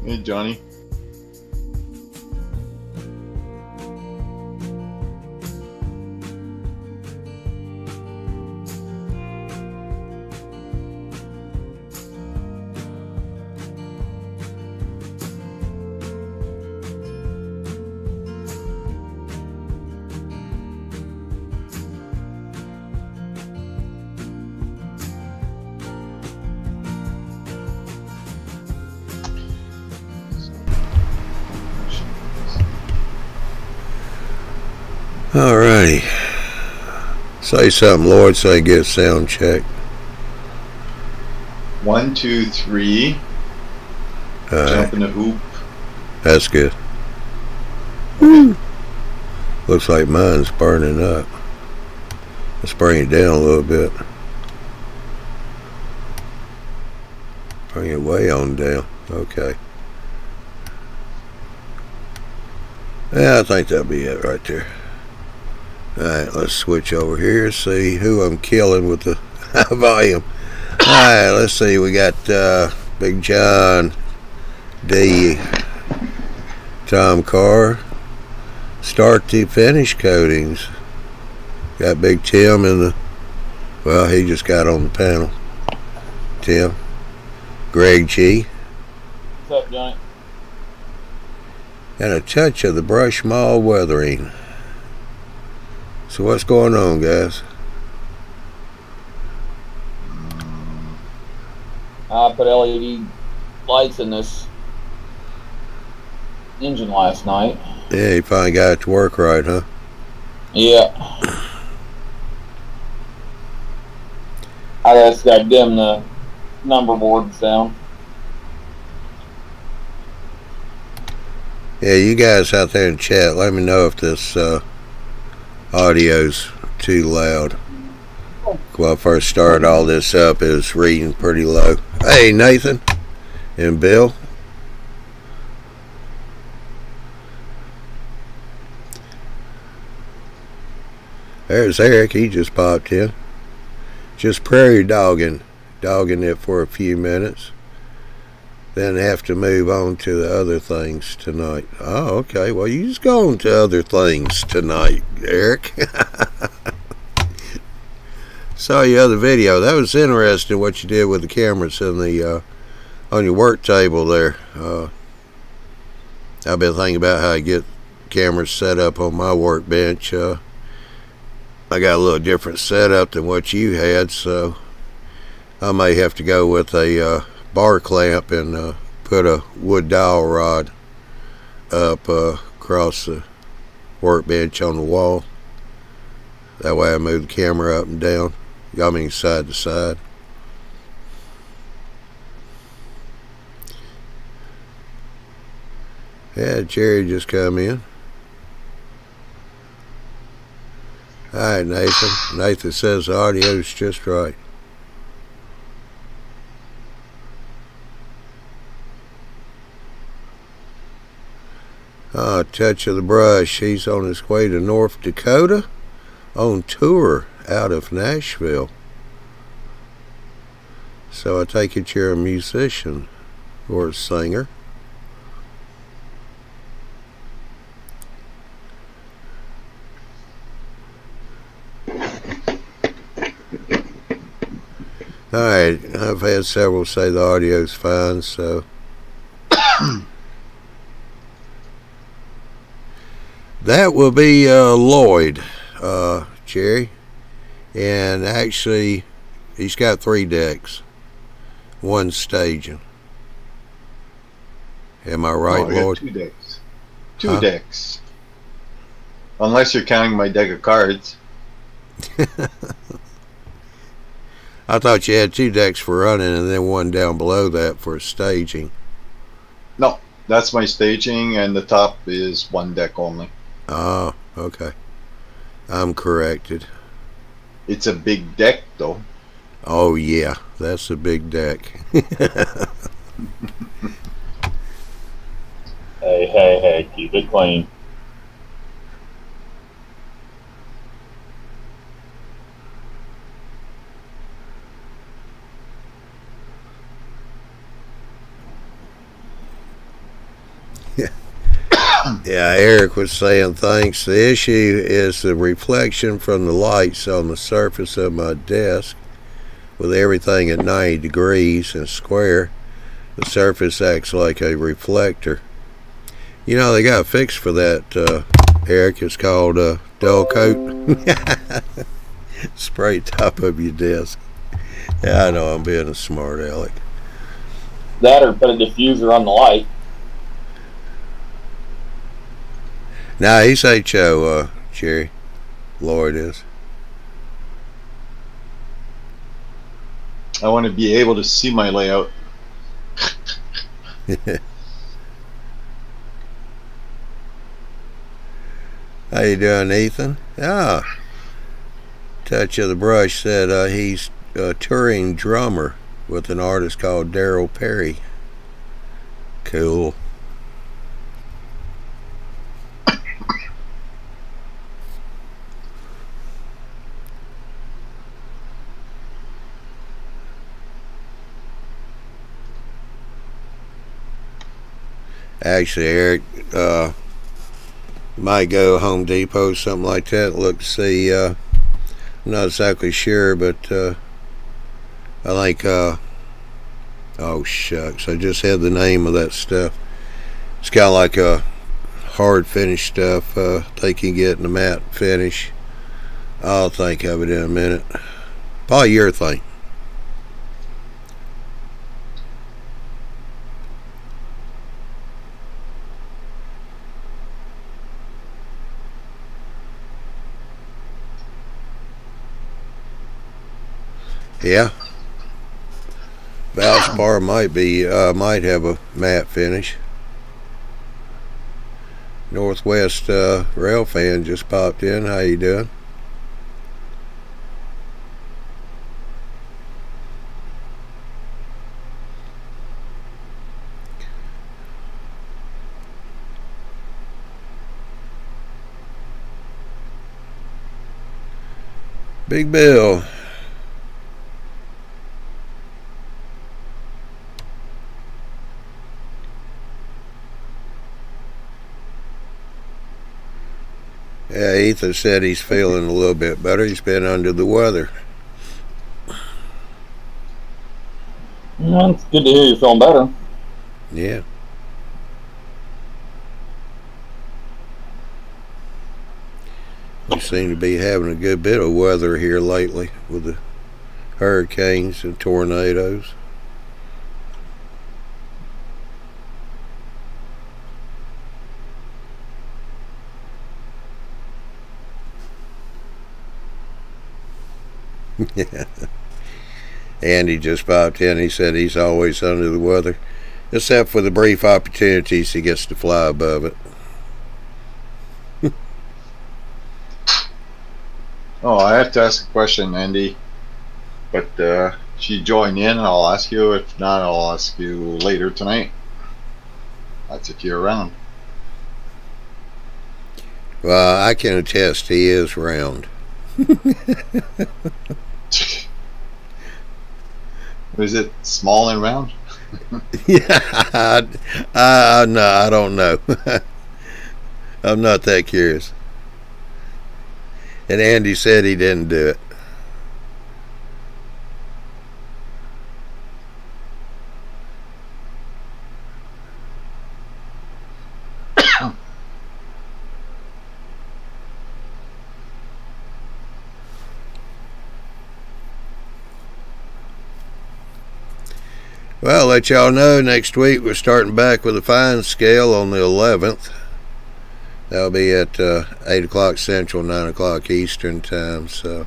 Hey, Johnny. Alrighty. Say something, Lloyd, so I get a sound check. 1, 2, 3. Jump in the hoop. That's good. Woo. Looks like mine's burning up. Let's bring it down a little bit. Bring it way on down. Okay. Yeah, I think that'll be it right there. Alright, let's switch over here, see who I'm killing with the volume. Alright, let's see, we got Big John D, Tom Carr, start to finish coatings. Got Big Tim in the, well, he just got on the panel. Tim. Greg G. What's up, Johnny? And a touch of the brush mold weathering. So what's going on, guys? I put LED lights in this engine last night. Yeah, you finally got it to work right, huh? Yeah. I just got to dim the number boards down. Yeah, you guys out there in chat, let me know if this audio's too loud. When I first started all this up, it was reading pretty low. Hey, Nathan and Bill. There's Eric, he just popped in. Just prairie dogging it for a few minutes. Then have to move on to the other things tonight. Oh, okay. Well, you just go on to other things tonight, Eric. Saw your other video. That was interesting what you did with the cameras in the on your work table there. I've been thinking about how to get cameras set up on my workbench. I got a little different setup than what you had, so I may have to go with a bar clamp and put a wood dowel rod up across the workbench on the wall. That way I move the camera up and down, I mean side to side. Yeah, Jerry just come in. Alright, Nathan. Nathan says the audio's just right. Touch of the brush. He's on his way to North Dakota on tour out of Nashville. So I take it you're a musician or a singer. Alright, I've had several say the audio's fine, so that will be Lloyd, Jerry. And actually, he's got 3 decks. 1 staging. Am I right, Lloyd? 2 decks. 2 decks. Unless you're counting my deck of cards. I thought you had 2 decks for running and then 1 down below that for staging. No, that's my staging, and the top is 1 deck only. Oh, okay. I'm corrected. It's a big deck, though. Oh, yeah. That's a big deck. Hey, keep it clean. Yeah, Eric was saying thanks. The issue is the reflection from the lights on the surface of my desk. With everything at 90 degrees and square, the surface acts like a reflector. You know, they got a fix for that, Eric. It's called dull coat. Spray top of your desk. Yeah, I know I'm being a smart aleck. That or put a diffuser on the light. Nah, he's HO, Jerry. Lloyd is. I want to be able to see my layout. How you doing, Ethan? Ah, Touch of the Brush said he's a touring drummer with an artist called Daryl Perry. Cool. Actually, Eric, might go Home Depot, something like that. Look to see. I'm not exactly sure, but I think. Oh shucks! I just had the name of that stuff. It's kind of like a hard finish stuff. They can get in the matte finish. I'll think of it in a minute. Polyurethane. Yeah, Valspar might have a matte finish. Northwest Rail Fan just popped in. How you doing? Big Bill. Yeah, Ethan said he's feeling a little bit better. He's been under the weather. Well, it's good to hear you're feeling better. Yeah. We seem to be having a good bit of weather here lately with the hurricanes and tornadoes. Yeah. Andy just popped in. He said he's always under the weather, except for the brief opportunities he gets to fly above it. Oh, I have to ask a question, Andy. But she joined in, and I'll ask you. If not, I'll ask you later tonight. That's if you're around. Well, I can attest he is round. Is it small and round? Yeah, no, I don't know. I'm not that curious. And Andy said he didn't do it. Well, let y'all know next week we're starting back with a fine scale on the 11th. That'll be at 8 o'clock Central, 9 o'clock Eastern time. So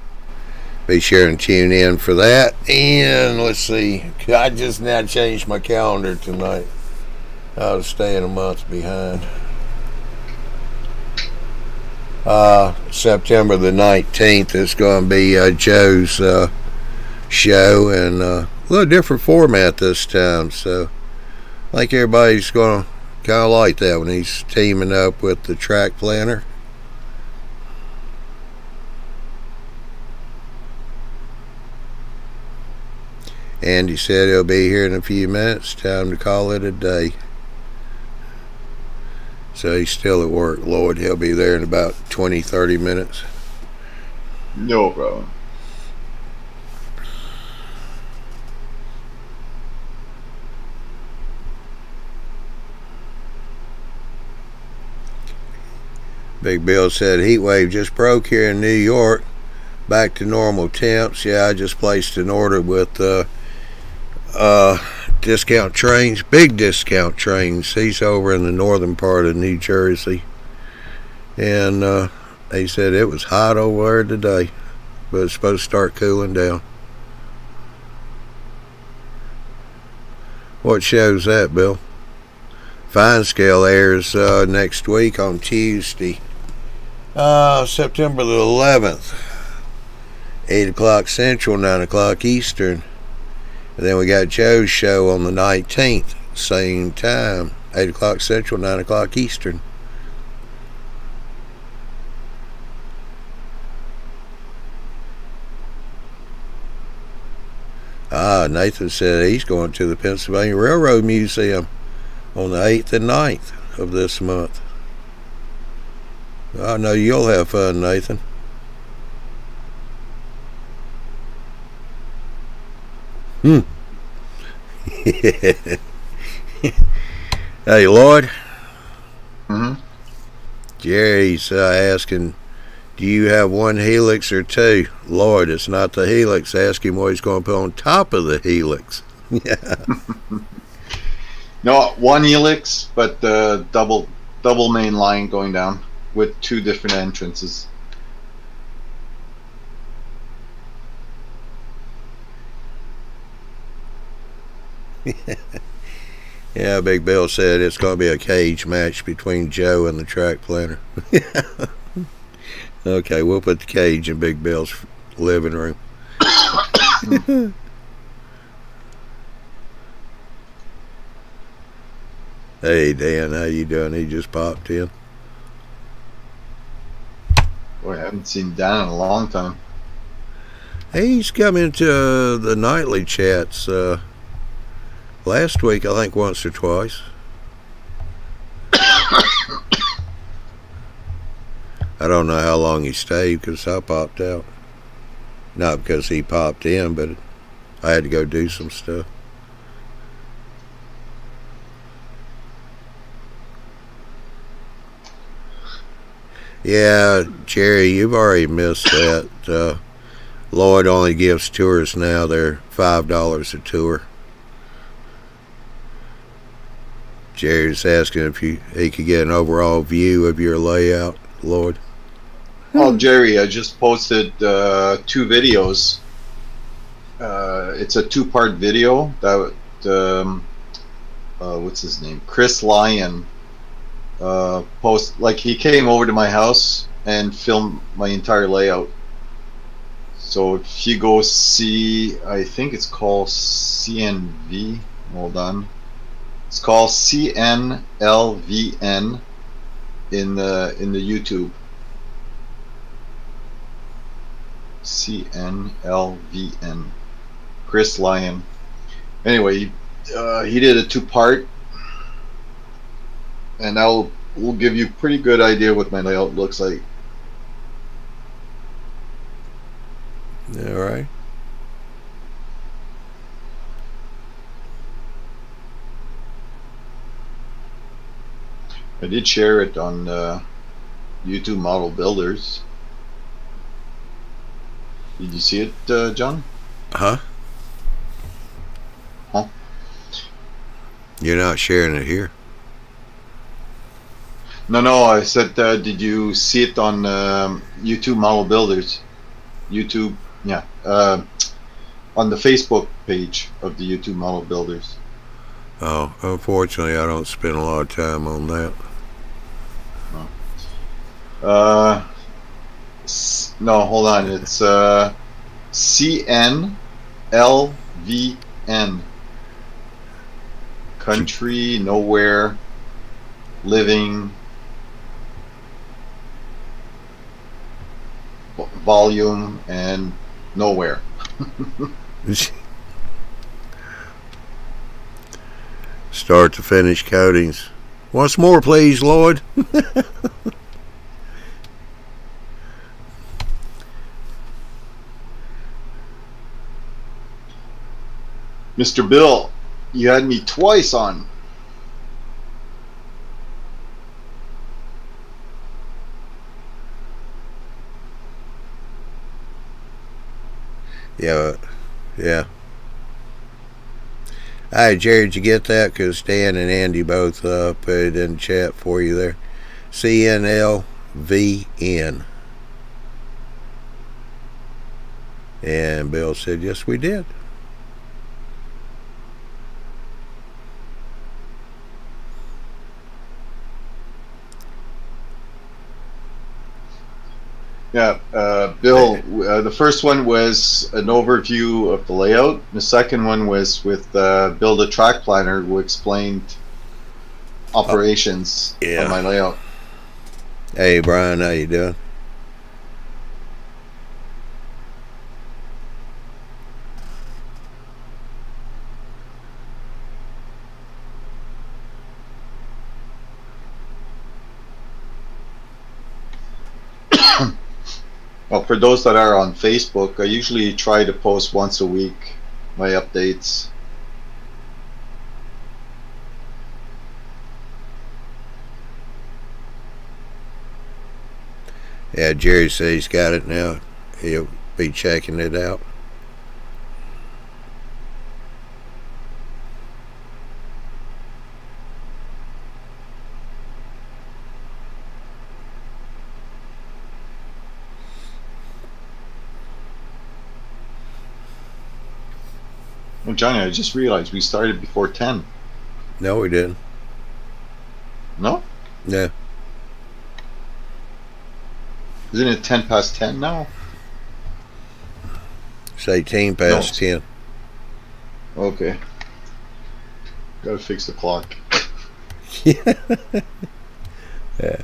be sure and tune in for that. And let's see, I just now changed my calendar tonight. I was staying a month behind. September the 19th is going to be Joe's show, and a little different format this time, so I think everybody's going to kind of like that when he's teaming up with the track planner. Andy said he'll be here in a few minutes. Time to call it a day. So he's still at work, Lloyd. He'll be there in about 20-30 minutes. No problem. Big Bill said heat wave just broke here in New York. Back to normal temps. Yeah, I just placed an order with discount trains, big discount trains. He's over in the northern part of New Jersey, and he said it was hot over there today, but it's supposed to start cooling down. What show's that, Bill? Fine Scale airs next week on Tuesday, September the 11th, 8 o'clock Central, 9 o'clock Eastern. And then we got Joe's show on the 19th, same time, 8 o'clock Central, 9 o'clock Eastern. Nathan said he's going to the Pennsylvania Railroad Museum on the 8th and 9th of this month. I know you'll have fun, Nathan. Hey, Lloyd. Jerry's asking, do you have one helix or two? Lloyd, it's not the helix. Ask him what he's going to put on top of the helix. Yeah. No, one helix, but double main line going down with 2 different entrances. Yeah, Big Bill said it's going to be a cage match between Joe and the track planner. Okay, we'll put the cage in Big Bill's living room. Hey, Dan, how you doing? He just popped in. Boy, I haven't seen Dan in a long time. He's come into the nightly chats last week, I think once or twice. I don't know how long he stayed because I popped out. Not because he popped in, but I had to go do some stuff. Yeah, Jerry, you've already missed that. Lloyd only gives tours now. They're $5 a tour. Jerry's asking if he could get an overall view of your layout, Lloyd. Oh, Jerry, I just posted 2 videos. It's a 2-part video that what's his name? Chris Lyon he came over to my house and filmed my entire layout. So if you go see, I think it's called CNV. Hold on. It's called CNLVN in the YouTube. CNLVN. Chris Lyon. Anyway, he did a 2-part, and that will give you a pretty good idea what my layout looks like. All right. I did share it on YouTube Model Builders. Did you see it, John? Huh? Huh? You're not sharing it here. No, I said, did you see it on YouTube Model Builders? YouTube, yeah. On the Facebook page of the YouTube Model Builders. Oh, unfortunately, I don't spend a lot of time on that. No, hold on. It's CNLVN. Country, nowhere, living, volume, and nowhere. Start to finish coatings. Once more, please, Lord. Mr. Bill, you had me twice on. Yeah, yeah. All right, Jerry, did you get that? Because Dan and Andy both put it in the chat for you there. CNLVN. And Bill said, yes, we did. Yeah, Bill, the first one was an overview of the layout. The second one was with Build a Track Planner, who explained operations of my layout. Hey, Brian, how you doing? Well, for those that are on Facebook, I usually try to post once a week my updates. Yeah, Jerry says he's got it now. He'll be checking it out. Well, Johnny, I just realized we started before 10. No, we didn't. No? No. Isn't it 10 past 10 now? It's 18 past 10. Okay. Gotta fix the clock. Yeah. Yeah.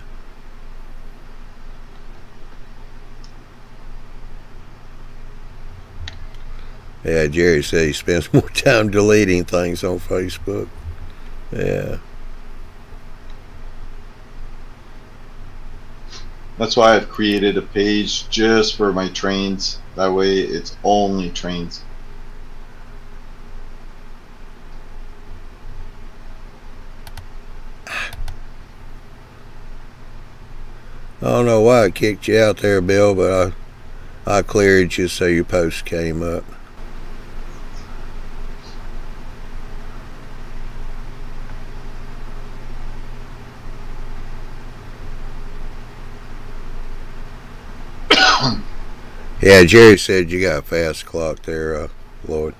Yeah, Jerry said he spends more time deleting things on Facebook. Yeah. That's why I've created a page just for my trains. That way it's only trains. I don't know why I kicked you out there, Bill, but I cleared you so your post came up. Yeah, Jerry said you got a fast clock there, Lloyd.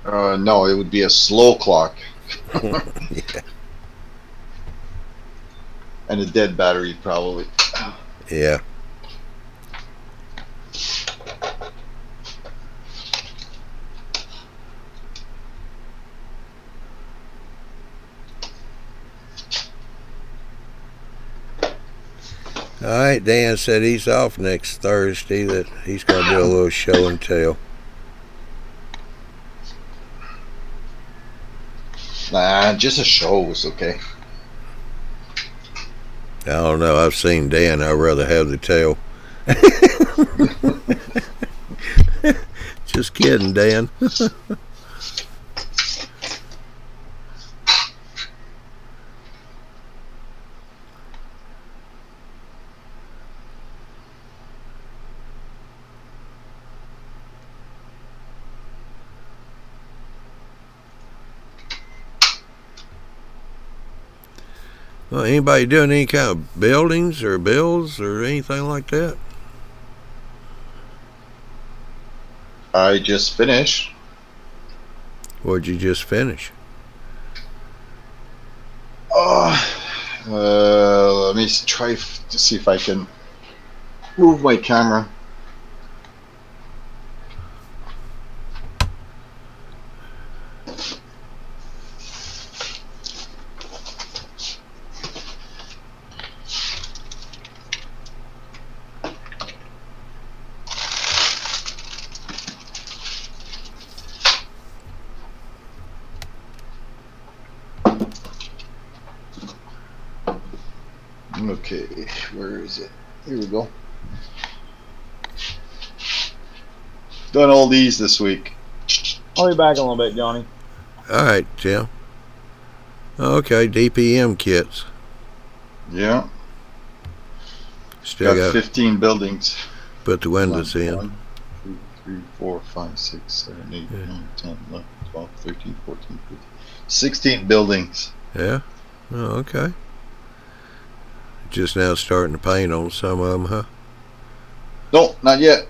No, it would be a slow clock. Yeah. And a dead battery, probably. Yeah. All right, Dan said he's off next Thursday, that he's going to do a little show and tell. Nah, just a show was okay. I don't know. I've seen Dan. I'd rather have the tail. Just kidding, Dan. Well, anybody doing any kind of buildings or builds or anything like that? I just finished. What'd you just finish? Let me try to see if I can move my camera. Okay, where is it? Here we go. Done all these this week. I'll be back in a little bit, Johnny. All right, Tim. Okay, DPM kits. Yeah. Still Got got 15 buildings. put the windows in. 1, 2, 3, 4, 5, 6, 7, 8, 9, 10, 11, 12, 13, 14, 15. 16 buildings. Yeah. Oh, okay. Just now starting to paint on some of them, huh? No, not yet.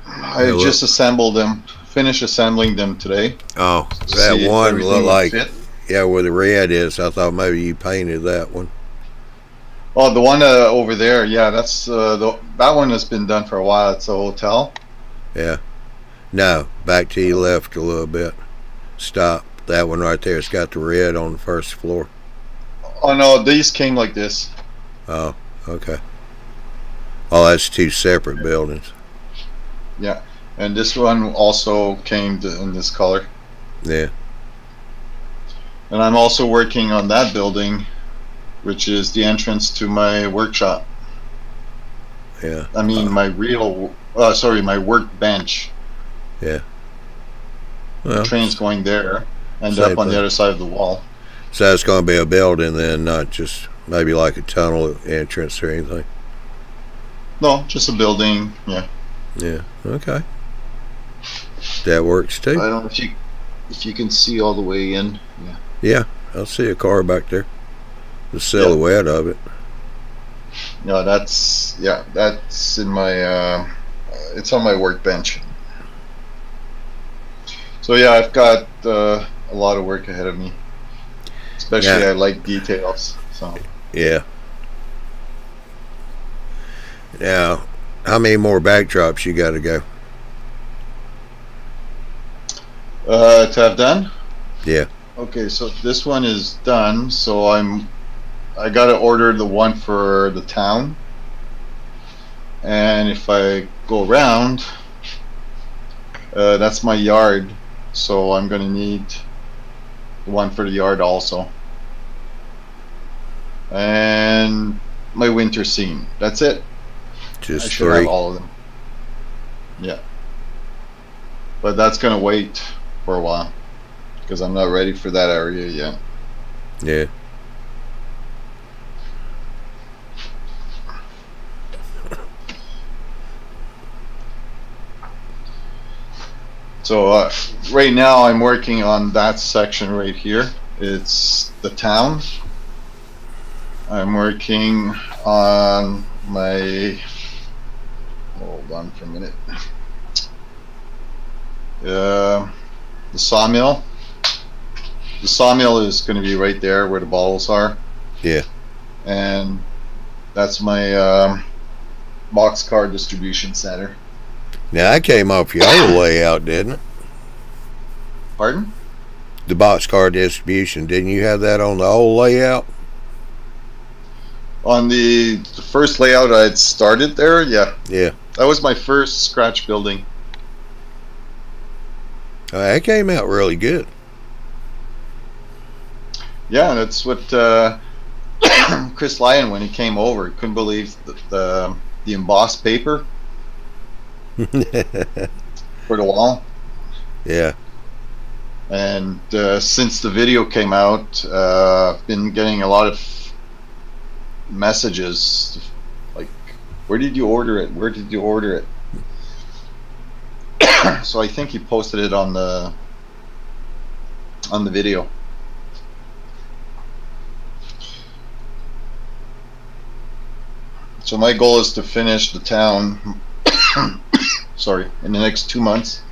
I Yeah, just assembled them. Finished assembling them today. Oh, to that see if one everything looked would like, fit. yeah, where the red is. I thought maybe you painted that one. Oh, the one over there. Yeah, that's that one has been done for a while. It's a hotel. Yeah. No, back to your left a little bit. Stop. That one right there. It's got the red on the first floor. Oh no, these came like this. Oh, okay. Oh, that's two separate buildings. Yeah, and this one also came in this color. Yeah. And I'm also working on that building, which is the entrance to my workshop. Yeah. I mean, my my workbench. Yeah. Well, Train's going there, end same up on thing. the other side of the wall. so that's going to be a building then, not just maybe like a tunnel entrance or anything. No, just a building. Yeah. Yeah. Okay. That works too. I don't know if you can see all the way in. Yeah. Yeah, I see a car back there. The silhouette of it. No, that's in my it's on my workbench. So yeah, I've got a lot of work ahead of me. Especially I like details. So Yeah. Now, how many more backdrops you got to go? to have done? Yeah. Okay, so this one is done. So I gotta order the one for the town. And if I go around, that's my yard. So I'm gonna need the one for the yard also. And my winter scene. That's it. I Just should three. have all of them. Yeah. But that's gonna wait for a while because I'm not ready for that area yet. Yeah. So right now I'm working on that section right here. It's the town. I'm working on my, hold on for a minute. The sawmill. The sawmill is going to be right there where the bottles are. Yeah. And that's my boxcar distribution center. Now, that came off your old layout, didn't it? Pardon? The boxcar distribution. Didn't you have that on the old layout? On the first layout I'd started there, yeah. Yeah. That was my first scratch building. That came out really good. Yeah, that's what Chris Lyon, when he came over, couldn't believe the embossed paper for the wall. Yeah. And since the video came out, I've been getting a lot of messages like, where did you order it? Where did you order it? So I think he posted it on the video. So my goal is to finish the town sorry, in the next 2 months.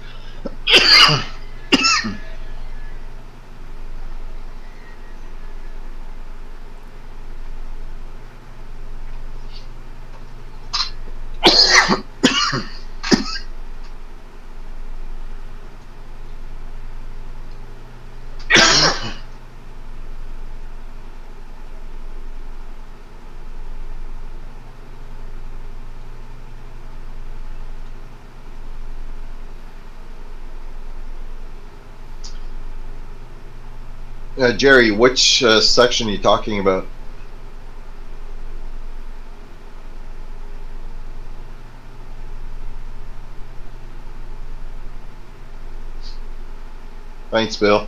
Jerry, which section are you talking about? Thanks, Bill.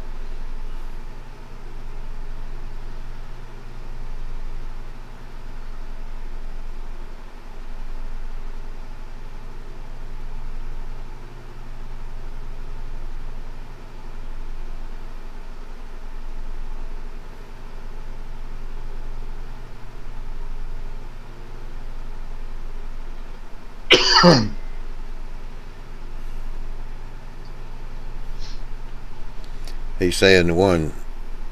He's saying the one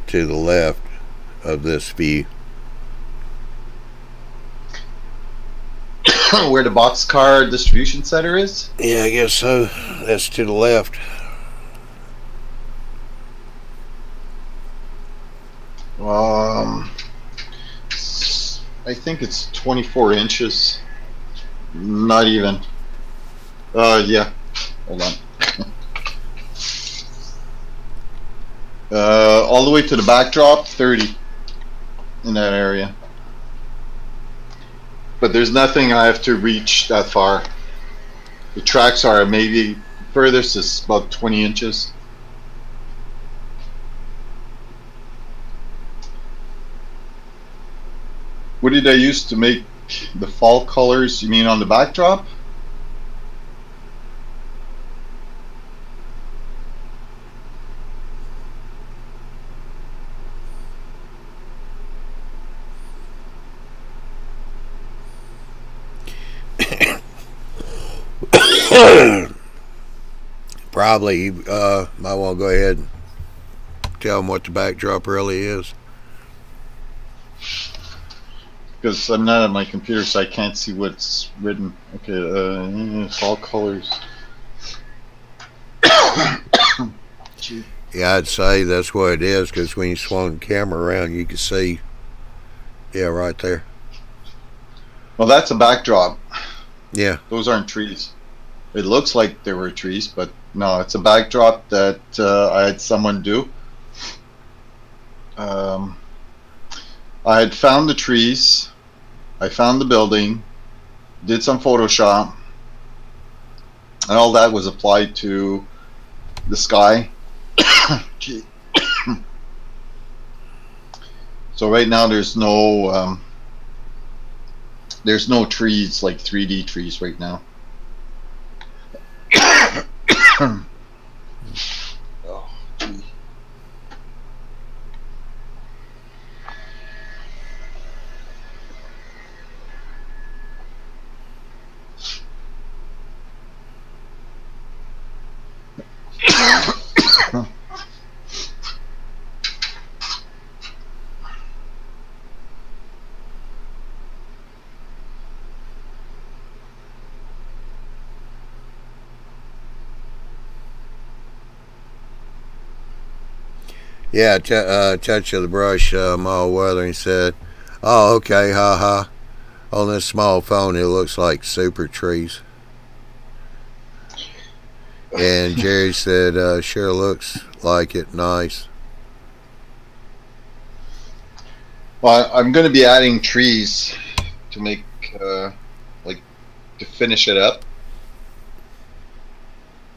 to the left of this view. Where the boxcar distribution center is? Yeah, I guess so. That's to the left. I think it's 24 inches. Not even. Yeah. Hold on. All the way to the backdrop, 30 in that area. But there's nothing I have to reach that far. The tracks are maybe furthest is about 20 inches. What did I use to make the fall colors? You mean on the backdrop? Probably. Might want to go ahead and tell them what the backdrop really is. Because I'm not on my computer, so I can't see what's written. Okay, fall colors. Yeah, I'd say that's what it is, because when you swung the camera around, you can see, yeah, right there. Well, that's a backdrop. Yeah. Those aren't trees. It looks like there were trees, but no, it's a backdrop that I had someone do. I had found the trees, I found the building, did some Photoshop, and all that was applied to the sky. So right now there's no trees, like 3D trees right now. Oh, gee. Yeah, touch of the brush, mild weathering said, oh, okay, haha. On this small phone, it looks like super trees. And Jerry said, sure looks like it, nice. Well, I'm going to be adding trees to make, like, to finish it up.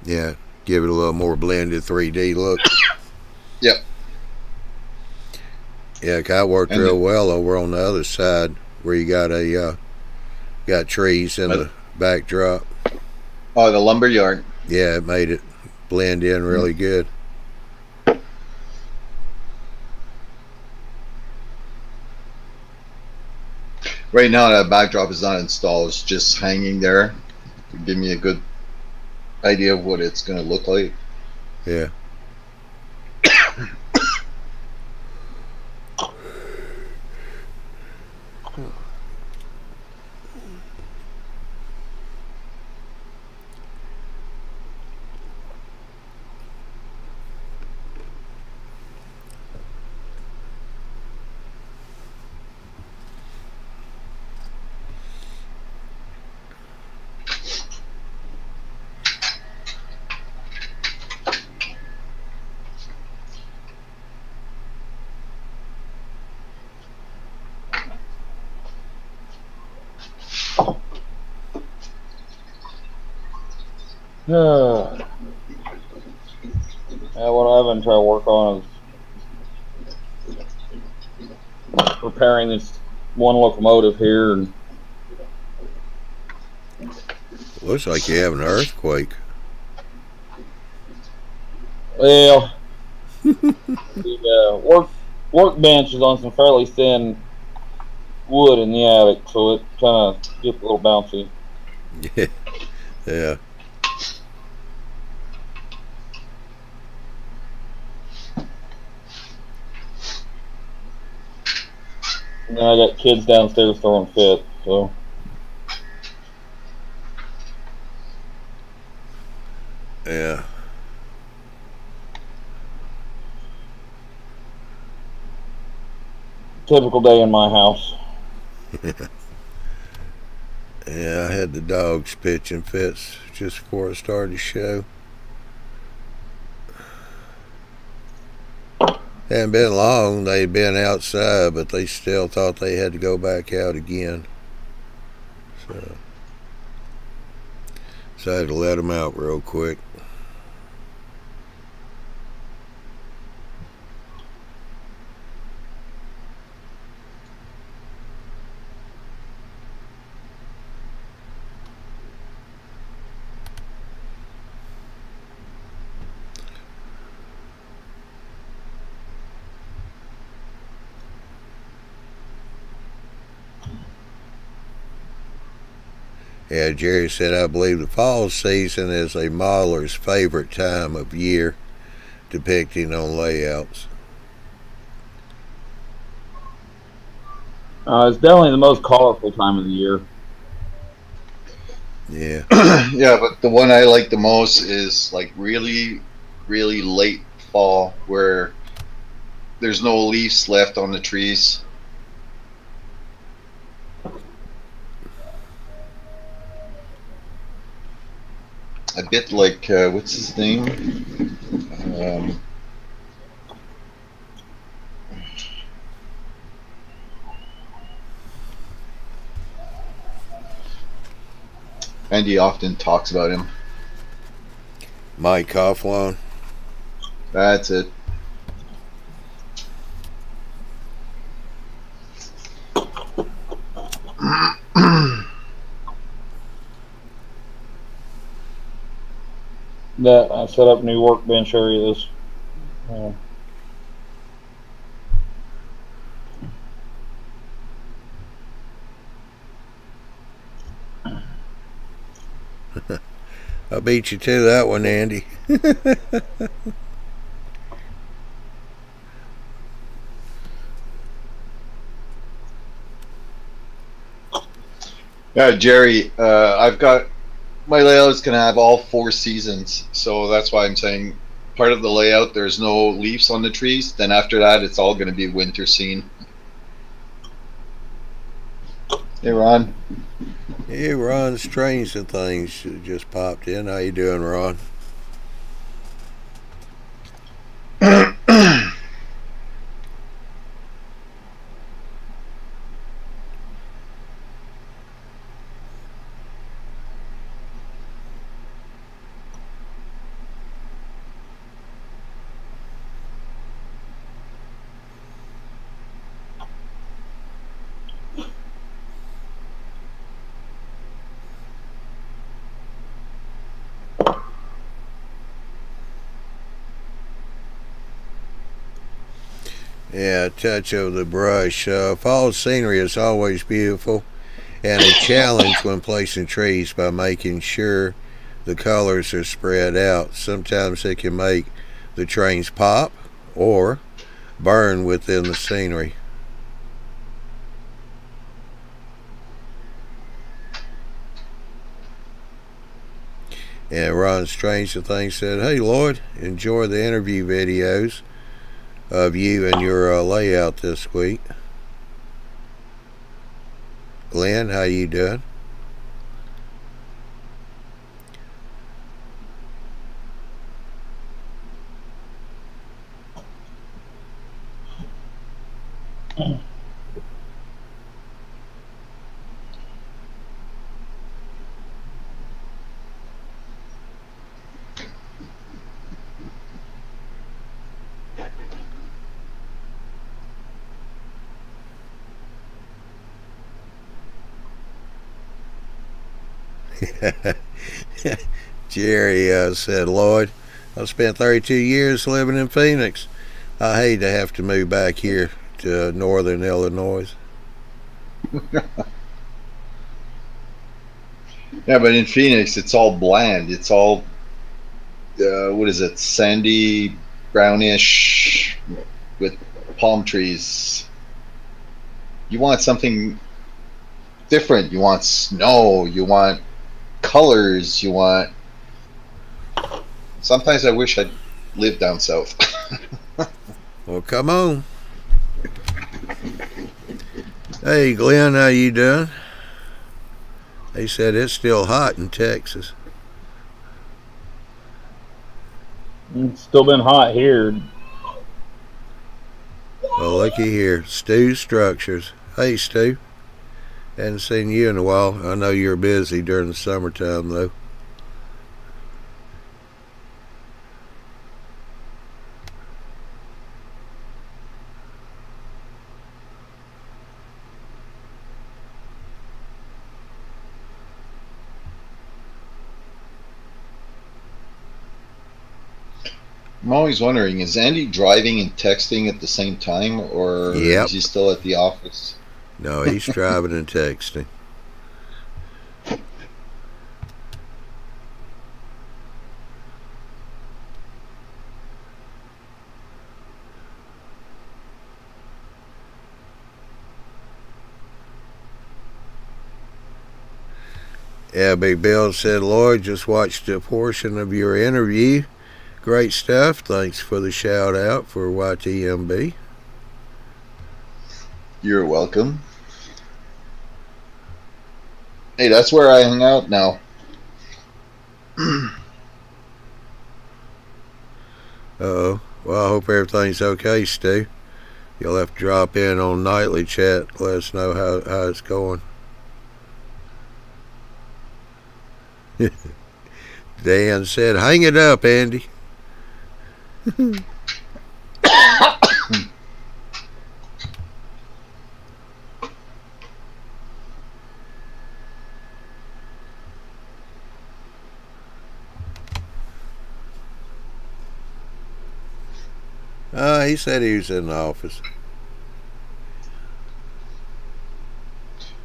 Yeah, give it a little more blended 3D look. Yep. Yeah, it kind of worked real well over on the other side where you got got trees in the backdrop. Oh, the lumber yard. Yeah, it made it blend in really good. Right now that backdrop is not installed, it's just hanging there to give me a good idea of what it's going to look like. Yeah. what I've been trying to work on is repairing this one locomotive here. And Looks like you have an earthquake. well, the workbench is on some fairly thin wood in the attic, so it kind of gets a little bouncy. Yeah. And then I got kids downstairs throwing fits, so. Yeah. Typical day in my house. Yeah, I had the dogs pitching fits just before I started the show. Hadn't been long. They'd been outside, but they still thought they had to go back out again. So I had to let them out real quick. Yeah, Jerry said, I believe the fall season is a modeler's favorite time of year, depicting on layouts. It's definitely the most colorful time of the year. Yeah. Yeah, but the one I like the most is like really, really late fall where there's no leaves left on the trees. A bit like, what's his name? Andy often talks about him. Mike Coughlin. That's it. That I set up new workbench areas. I beat you to that one, Andy. Yeah, Jerry, I've got my layout is going to have all 4 seasons, so that's why I'm saying part of the layout there's no leaves on the trees. Then after that, it's all going to be winter scene. Hey, Ron. Hey, Ron, Strange and Things just popped in. How you doing, Ron? Yeah, a touch of the brush. Fall scenery is always beautiful and a challenge when placing trees by making sure the colors are spread out. Sometimes it can make the trains pop or burn within the scenery. And Ron Strange and Things said, hey Lloyd, enjoy the interview videos of you and your layout this week. Glenn, how you doing? Jerry said, Lloyd, I spent 32 years living in Phoenix. I hate to have to move back here to northern Illinois. Yeah, but in Phoenix, it's all bland. It's all, what is it, sandy, brownish, with palm trees. You want something different. You want snow. You want colors. You want. Sometimes I wish I'd lived down south. Well, come on. Hey, Glenn, how you doing? He said it's still hot in Texas. It's still been hot here. Well, looky here. Stu Structures. Hey, Stu. Hadn't seen you in a while. I know you're busy during the summertime, though. I'm always wondering, is Andy driving and texting at the same time, or Yep. is he still at the office? No, he's driving and texting. Yeah, Big Bill said, Lloyd, just watched a portion of your interview. Great stuff. Thanks for the shout out for YTMB. You're welcome. Hey, that's where I hang out now. Uh-oh. Well, I hope everything's okay, Stu. You'll have to drop in on nightly chat. Let us know how it's going. Dan said, hang it up, Andy. He said he was in the office.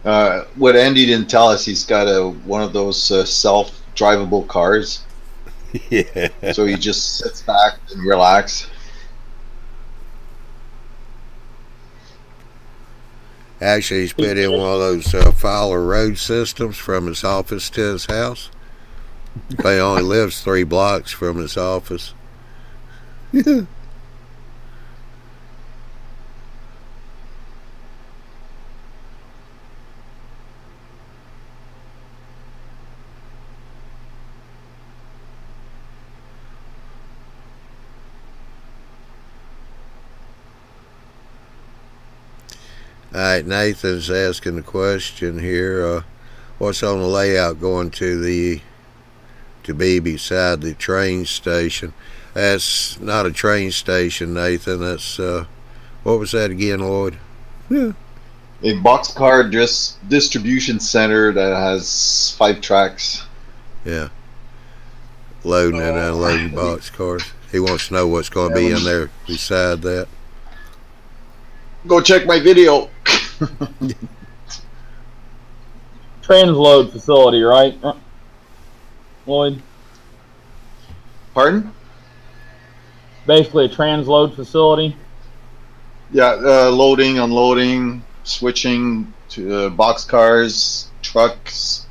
What Andy didn't tell us, he's got one of those self-drivable cars. Yeah. So he just sits back and relax. Actually, he's put in one of those Fowler road systems from his office to his house. He only lives 3 blocks from his office. Alright, Nathan's asking the question here. What's on the layout going to be beside the train station? That's not a train station, Nathan. That's, what was that again, Lloyd? A boxcar distribution center that has 5 tracks. Yeah. Loading and unloading boxcars. He wants to know what's going to be in there beside that. Go check my video. Transload facility, right, Lloyd? Pardon? Basically a transload facility. Yeah, loading, unloading, switching to boxcars, trucks.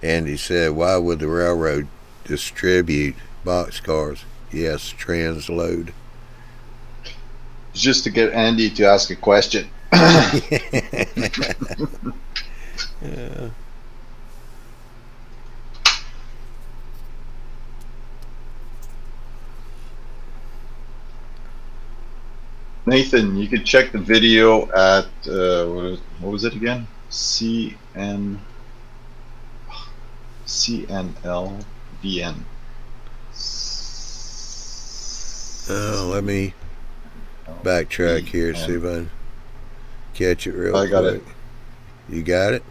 And he said, why would the railroad distribute boxcars? Yes, transload. Just to get Andy to ask a question. Yeah. Nathan, you could check the video at what was it again? CNLVN. Let me backtrack here, see if I can catch it real quick. I got it. You got it?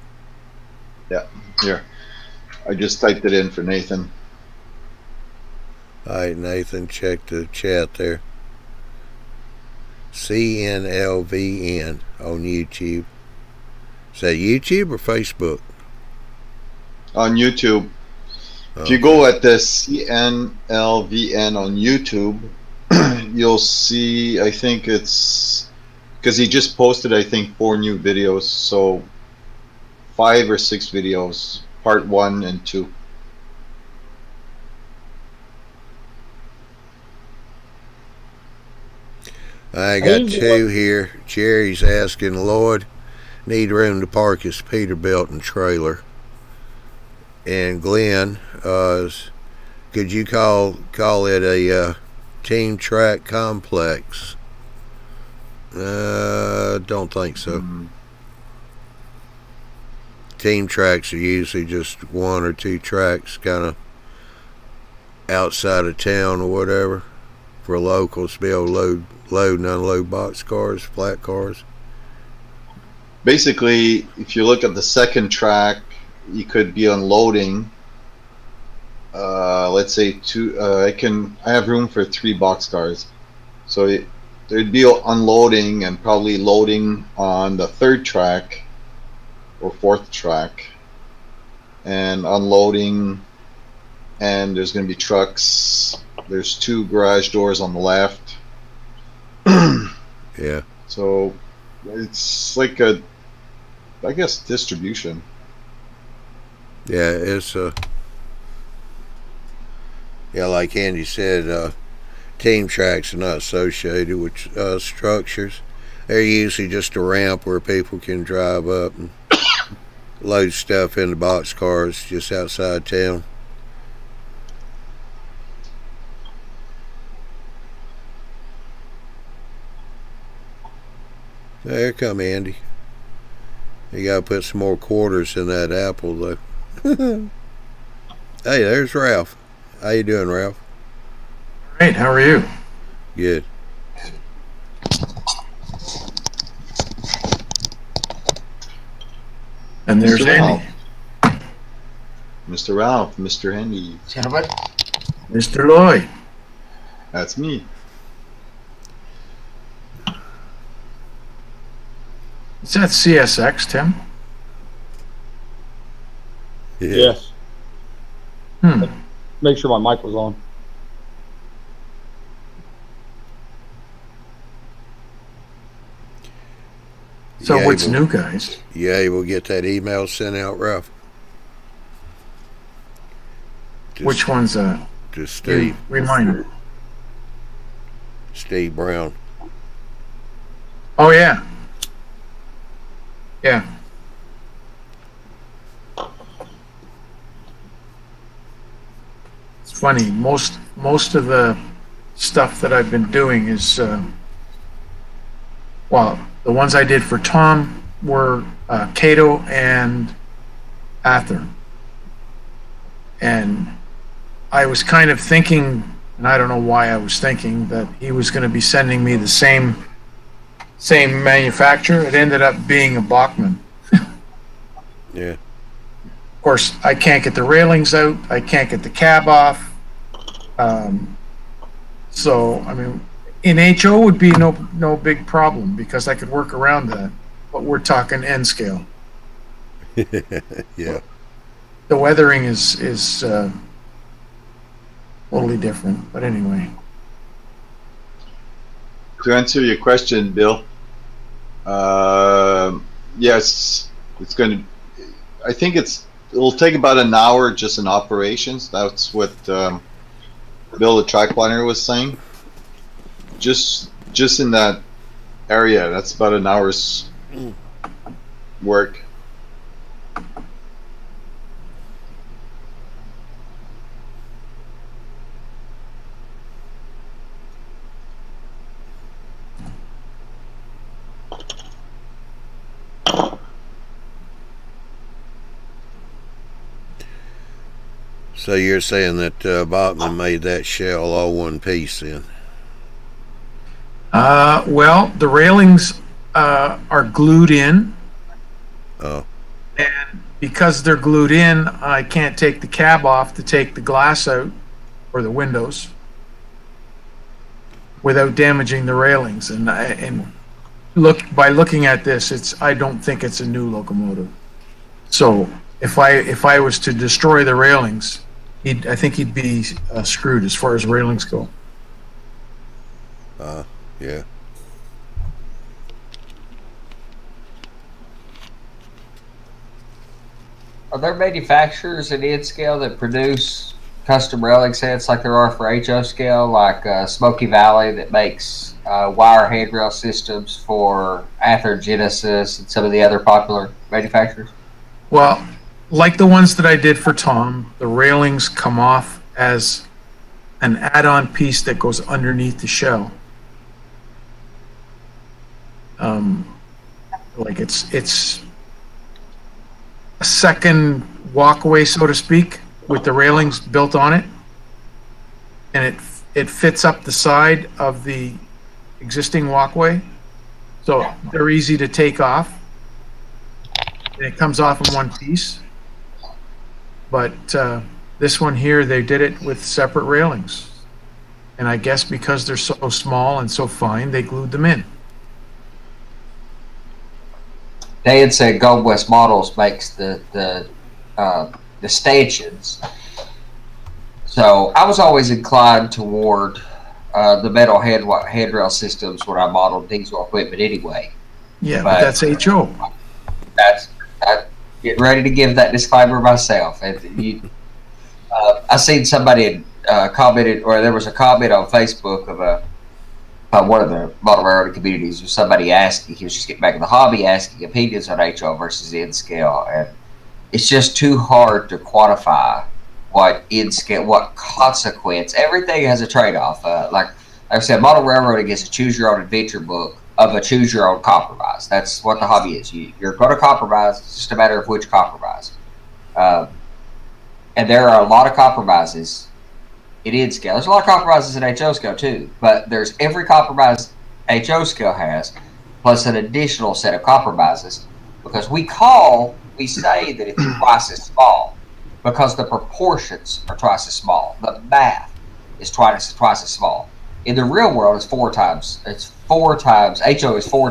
Yeah, here. I just typed it in for Nathan. Alright, Nathan, check the chat there. CNLVN on YouTube. Is that YouTube or Facebook? On YouTube. If you go at the CNLVN on YouTube, you'll see, I think it's, because he just posted, I think, 4 new videos, so 5 or 6 videos, part 1 and 2. I got 2 here. Jerry's asking, Lloyd, need room to park his Peterbilt and trailer. And Glenn, could you call it a team track complex? Don't think so. Team tracks are usually just 1 or 2 tracks kind of outside of town or whatever for locals to be able to load and unload box cars, flat cars. Basically, if you look at the second track, you could be unloading, let's say 2, I have room for 3 box cars, so there'd be unloading and probably loading on the 3rd track or 4th track, and unloading, and there's going to be trucks. There's 2 garage doors on the left. Yeah, so it's like a, I guess, distribution. Yeah, it's yeah, like Andy said, team tracks are not associated with structures. They're usually just a ramp where people can drive up and load stuff into box cars just outside town. There come Andy. You gotta put some more quarters in that apple though. Hey, there's Ralph. How you doing, Ralph? Great, how are you? Good. And there's Andy. Mr. Ralph, Mr. Andy. Gentlemen. Mr. Lloyd. That's me. Is that CSX, Tim? Yeah. Yes. Hmm. Make sure my mic was on. So Yeah, what's new, guys? Yeah, we'll get that email sent out, Ralph. Which one's Just Steve. Reminder. Steve Brown. Oh yeah. Yeah. It's funny. Most of the stuff that I've been doing is well, the ones I did for Tom were Cato and Ather. And I was kind of thinking, and I don't know why I was thinking, that he was going to be sending me the same manufacturer. It ended up being a Bachmann. Yeah. Of course, I can't get the railings out. I can't get the cab off. So, I mean, in HO would be no big problem because I could work around that. But we're talking N scale. Yeah. The weathering is totally different. But anyway. To answer your question, Bill, yes, it's going to. I think it'll take about an hour just in operations. That's what Bill, the track planner, was saying, just in that area, that's about an hour's work. So you're saying that Bachman made that shell all one piece then? Well, the railings are glued in, Oh, and because they're glued in, I can't take the cab off to take the glass out or the windows without damaging the railings. And by looking at this, I don't think it's a new locomotive. So if I was to destroy the railings, I think he'd be screwed as far as railings go. yeah. Are there manufacturers in N-scale that produce custom railing sets like there are for HO scale, like Smoky Valley that makes wire handrail systems for Ather Genesis and some of the other popular manufacturers? Well, like the ones that I did for Tom, the railings come off as an add-on piece that goes underneath the shell. Like it's a second walkway, so to speak, with the railings built on it, and it fits up the side of the existing walkway, so they're easy to take off, and it comes off in one piece. But this one here, they did it with separate railings, and I guess because they're so small and so fine, they glued them in. They had said Gold West Models makes the stanchions. So I was always inclined toward the metal handrail systems when I modeled diesel equipment anyway. Yeah, but that's HO. I get ready to give that disclaimer myself. And I seen somebody had commented, or there was a comment on Facebook of one of the model railroading communities, or somebody asking, he was just getting back in the hobby, asking opinions on HO versus N-scale, and it's just too hard to quantify what N-scale, what consequence. Everything has a trade-off. Like I said, model railroading is a choose-your-own-adventure book of a choose-your-own compromise. That's what the hobby is. You're going to compromise. It's just a matter of which compromise. And there are a lot of compromises in N-scale. There's a lot of compromises in HO scale too, but there's every compromise HO scale has, plus an additional set of compromises, because we say that it's twice as small because the proportions are twice as small. The math is twice as small. In the real world, it's four times. HO is 4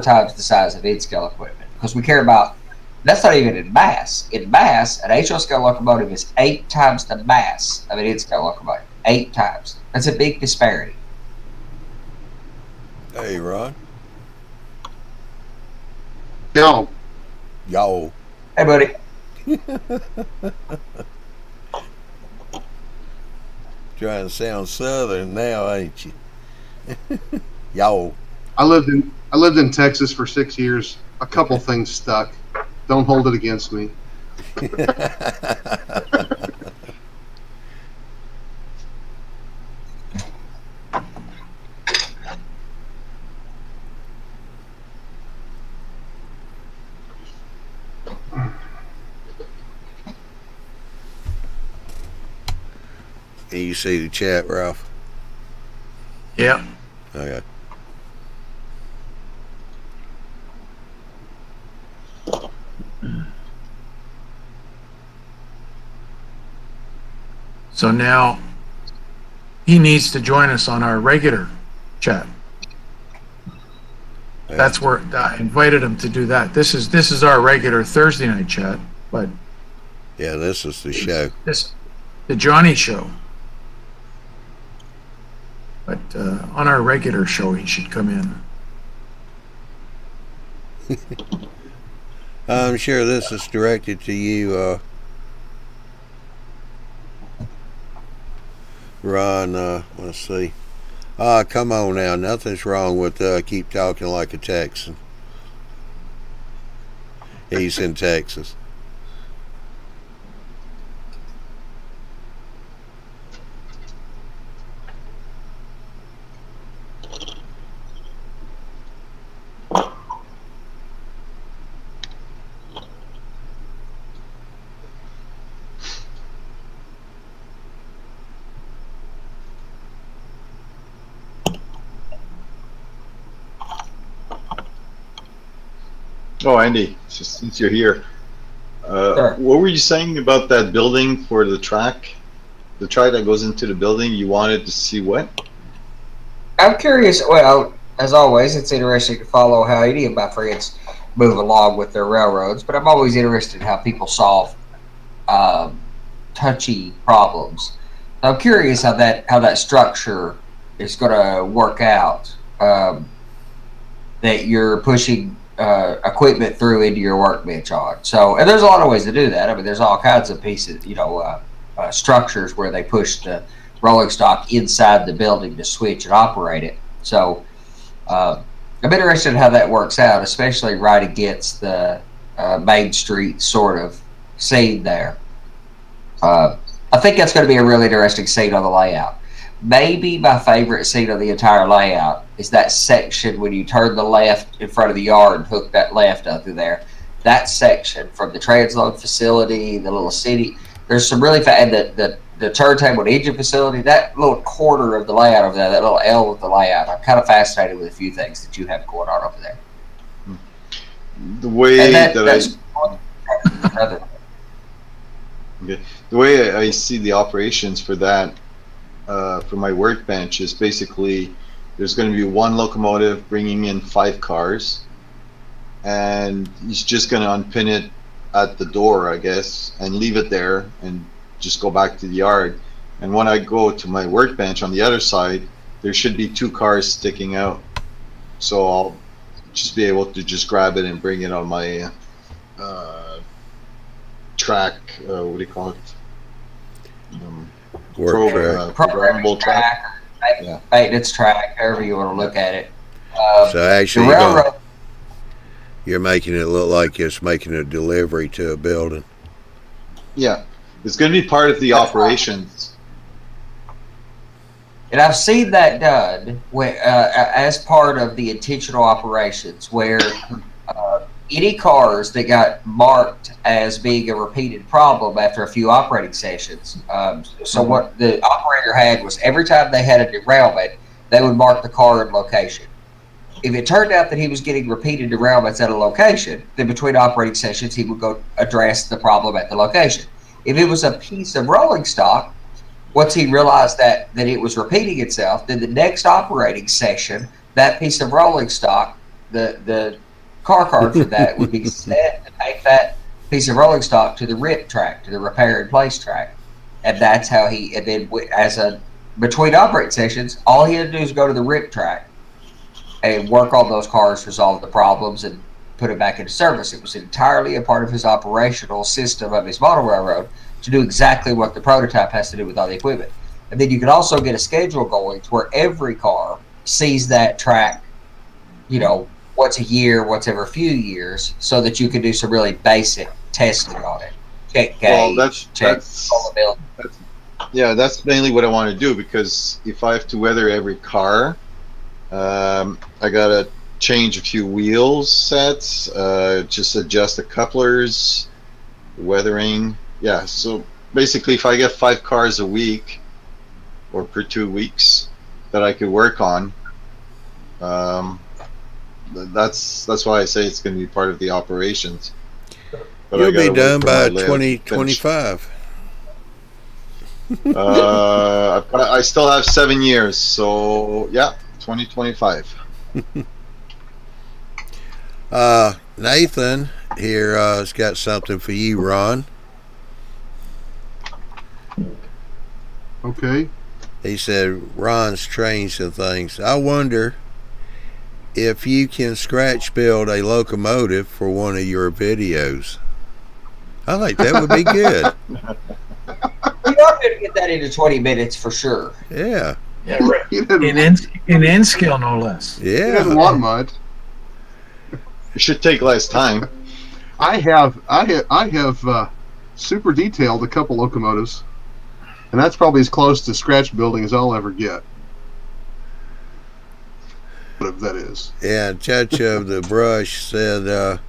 times the size of N-scale equipment, because we care about. That's not even in mass. In mass, an HO scale locomotive is 8 times the mass of an N-scale locomotive. 8 times. That's a big disparity. Hey, Ron. Yo. Yo. Hey, buddy. Trying to sound southern now, ain't you? Yo. I lived in Texas for 6 years. A couple things stuck. Don't hold it against me. Can you see the chat, Ralph? Yeah. Okay. So now he needs to join us on our regular chat. Yeah. That's where I invited him to do that. This is our regular Thursday night chat, but Yeah, this is the show. The Johnny show. But on our regular show, he should come in. I'm sure this is directed to you, Ron, let's see. Come on now. Nothing's wrong with keep talking like a Texan. He's in Texas. Oh, Andy, just since you're here, Sure. what were you saying about that building for the track? The track that goes into the building, you wanted to see what? I'm curious. Well, as always, it's interesting to follow how any of my friends move along with their railroads. But I'm always interested in how people solve touchy problems. I'm curious how that structure is going to work out. That you're pushing equipment through into your workbench on. So, and there's a lot of ways to do that. I mean, there's all kinds of pieces, structures where they push the rolling stock inside the building to switch and operate it. So, I'm interested in how that works out, especially right against the Main Street sort of scene there. I think that's going to be a really interesting scene on the layout. Maybe my favorite scene of the entire layout is that section when you turn the left in front of the yard and hook that left up through there. That section from the transload facility, the little city. There's some really and the turntable and engine facility. That little quarter of the layout over there, that little L of the layout. I'm kind of fascinated with a few things that you have going on over there. The way the way I see the operations for that, for my workbench, is basically there's going to be one locomotive bringing in 5 cars, and he's just going to unpin it at the door, I guess, and leave it there and just go back to the yard. And when I go to my workbench on the other side, there should be 2 cars sticking out, so I'll just be able to just grab it and bring it on my track, what do you call it? Programmable track. Maintenance track, however you want to look at it. So actually, you're making it look like it's making a delivery to a building. Yeah, it's going to be part of the operations. And I've seen that done as part of the intentional operations, where any cars that got marked as being a repeated problem after a few operating sessions. So what the operator had was every time they had a derailment, they would mark the car and location. If it turned out that he was getting repeated derailments at a location, then between operating sessions, he would go address the problem at the location. If it was a piece of rolling stock, once he realized that it was repeating itself, then the next operating session, that piece of rolling stock, the car card for that would be set to take that piece of rolling stock to the RIP track, to the repair and place track. And that's how between operating sessions, all he had to do is go to the RIP track and work on those cars, resolve the problems, and put it back into service. It was entirely a part of his operational system of his model railroad to do exactly what the prototype has to do with all the equipment. And then you can also get a schedule going to where every car sees that track, once a year, once every few years, so that you can do some really basic testing on it. Check gauge, check vulnerability. That's mainly what I want to do, because if I have to weather every car, I gotta change a few wheel sets, just adjust the couplers, weathering. Yeah, so basically if I get 5 cars a week or per 2 weeks that I could work on, that's why I say it's going to be part of the operations. But you'll be done by 2025. I still have 7 years, so yeah, 2025. Nathan here has got something for you, Ron. Okay. He said Ron's trained some things. I wonder if you can scratch build a locomotive for one of your videos. I think that would be good. not going to get that into 20 minutes for sure. Yeah. Yeah, right. In N scale, no less. He Yeah. doesn't want much. It should take less time. I have super detailed a couple locomotives, and that's probably as close to scratch building as I'll ever get. That is. Yeah, Touch of the Brush said,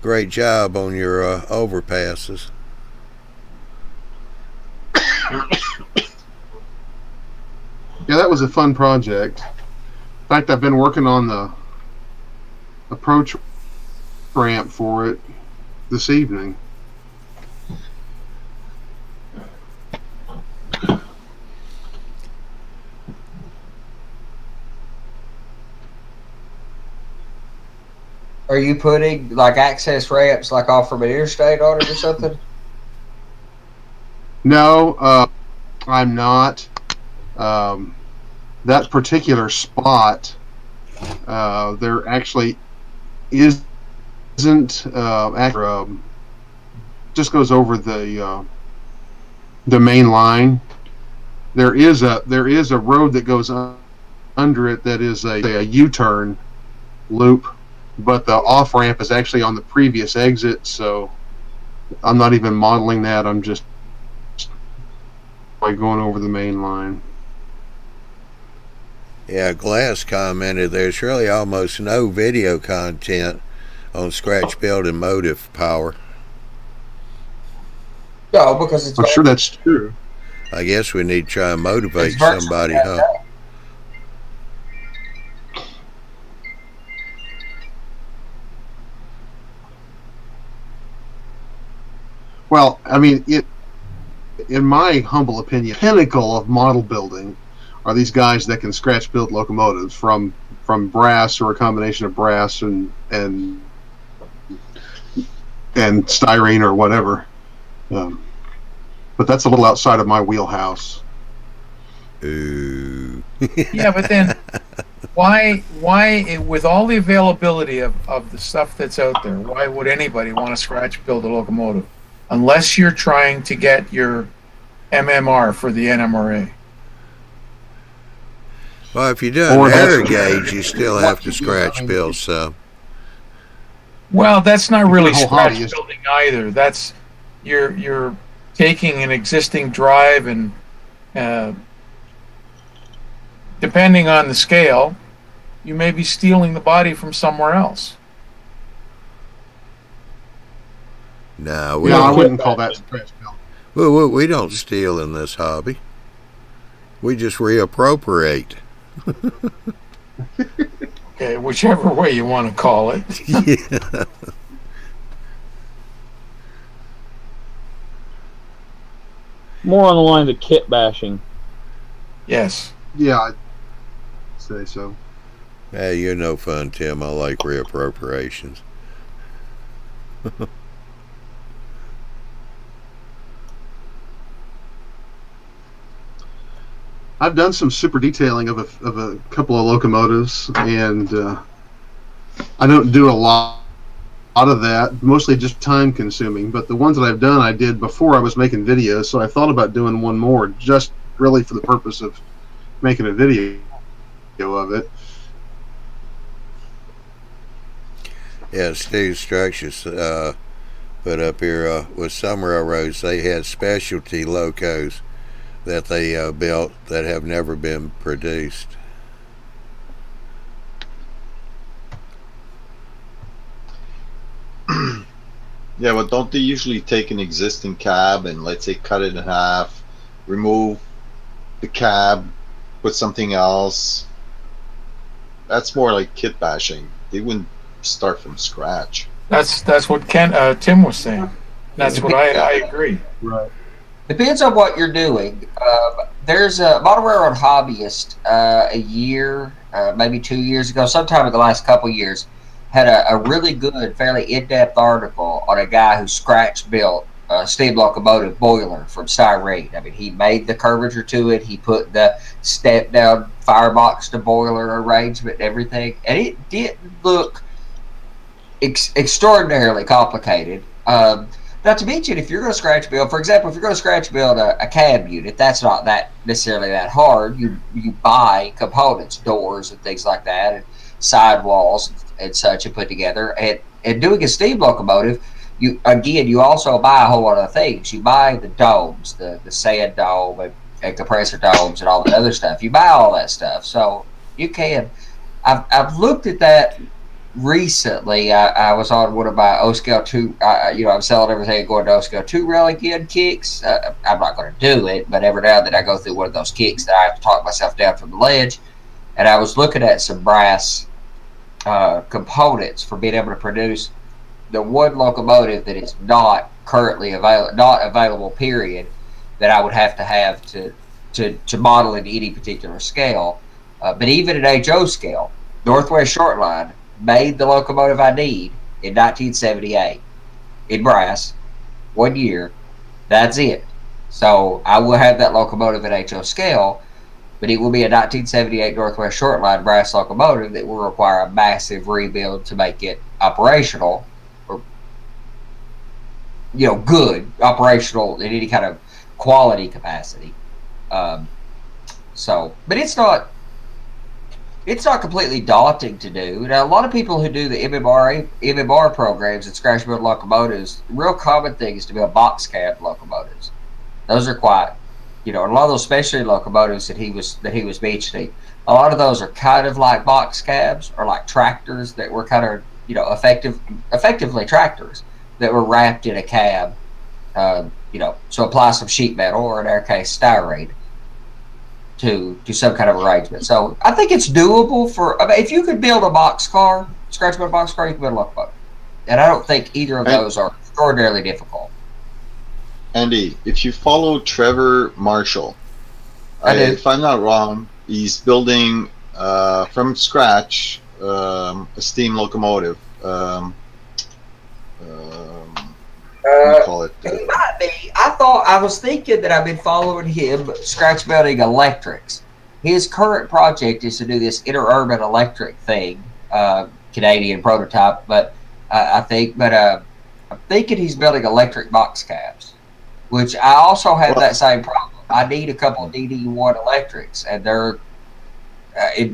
great job on your overpasses. Yeah, that was a fun project. In fact, I've been working on the approach ramp for it this evening. Are you putting like access ramps like off from an interstate on it or something? No, I'm not. That particular spot, there actually isn't. Just goes over the main line. There is a road that goes under it that is a U-turn loop, but the off ramp is actually on the previous exit. So I'm not even modeling that. I'm just going over the main line. Yeah, Glass commented there's really almost no video content on scratch build and motive power. No, because it's. I'm sure that's true. I guess we need to try and motivate It's virtually somebody, that huh? day. Well, I mean, in my humble opinion, pinnacle of model building are these guys that can scratch build locomotives from brass or a combination of brass and styrene or whatever. But that's a little outside of my wheelhouse. Ooh. Yeah, but then why with all the availability of the stuff that's out there, why would anybody want to scratch build a locomotive unless you're trying to get your MMR for the NMRA? Well, if you do an Or that's- air gauge, you still have to scratch build some. Well, that's not really The whole scratch hobby is- building either. That's you're taking an existing drive and depending on the scale, you may be stealing the body from somewhere else. No, we No, I don't. wouldn't call that scratch build. We don't steal in this hobby. We just reappropriate. Okay, whichever way you want to call it. Yeah. More on the lines of kit bashing. Yes. Yeah, I'd say so. Hey, you're no fun, Tim. I like reappropriations. I've done some super detailing of a couple of locomotives, and I don't do a lot of that. Mostly just time consuming. But the ones that I've done, I did before I was making videos. So I thought about doing one more, just really for the purpose of making a video of it. Yeah, Steve Structures put up here with some railroads, they had specialty locos that they built that have never been produced. Yeah, but don't they usually take an existing cab and, let's say, cut it in half, remove the cab, put something else? That's more like kit bashing. They wouldn't start from scratch. That's what Tim was saying. That's what I agree. Right. Depends on what you're doing. There's a model railroad hobbyist a year, maybe 2 years ago, sometime in the last couple years, had a really good, fairly in-depth article on a guy who scratch built a steam locomotive boiler from styrene. I mean, he made the curvature to it. He put the step-down firebox to boiler arrangement and everything, and it didn't look extraordinarily complicated. Not to mention, if you're going to scratch build, for example, if you're going to scratch build a cab unit, that's not that necessarily that hard. You buy components, doors and things like that, and sidewalls and such, and put together. And doing a steam locomotive, you also buy a whole lot of things. You buy the domes, the sand dome and compressor domes and all that other stuff. You buy all that stuff, so you can. I've looked at that recently. I was on one of my O-Scale 2, I'm selling everything and going to O-Scale 2 rail again kicks. I'm not going to do it, but every now and then I go through one of those kicks that I have to talk myself down from the ledge. And I was looking at some brass components for being able to produce the one locomotive that is not currently available, period, that I would have to model in any particular scale. But even at HO scale, Northwest Shortline made the locomotive I need in 1978 in brass, 1 year. That's it. So I will have that locomotive at HO scale, but it will be a 1978 Northwest Shortline brass locomotive that will require a massive rebuild to make it operational, or good operational in any kind of quality capacity. But it's not completely daunting to do. Now, a lot of people who do the MMR programs and scratch build locomotives, the real common thing is to build box cab locomotives. Those are quite, and a lot of those specialty locomotives that he was mentioning, a lot of those are kind of like box cabs, or like tractors that were kind of, effectively tractors that were wrapped in a cab, so apply some sheet metal, or in our case, styrene, to some kind of arrangement. So I think it's doable if you could build a scratch build box car, you can build a locomotive. And I don't think either of those are extraordinarily difficult. Andy, if you follow Trevor Marshall, if I'm not wrong, he's building from scratch a steam locomotive. What do you call it? It might be. I was thinking that I've been following him scratch building electrics. His current project is to do this interurban electric thing, Canadian prototype, but I'm thinking he's building electric box cabs, which I also have that same problem. I need a couple of DD1 electrics, and they're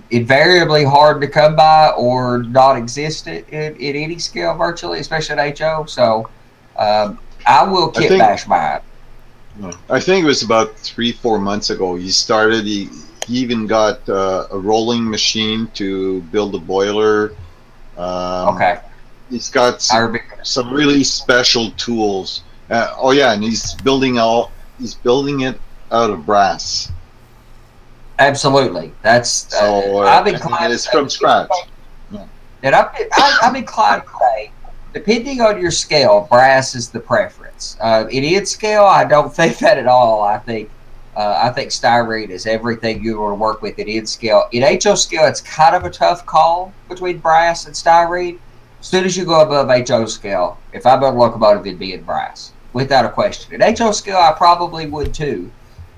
invariably hard to come by or non-existent in any scale virtually, especially at HO. So I will kit bash mine. I think it was about 3-4 months ago. He started. He even got a rolling machine to build a boiler. Okay. He's got some really special tools. And he's building it out of brass. Absolutely. That's I've inclined. It's from scratch. Yeah. And I'm inclined to say, depending on your scale, brass is the preference. In id scale, I don't think that at all. I think styrene is everything you want to work with at id scale. In HO scale, it's kind of a tough call between brass and styrene. As soon as you go above HO scale, if I build a locomotive, it'd be in brass, without a question. At HO scale, I probably would too,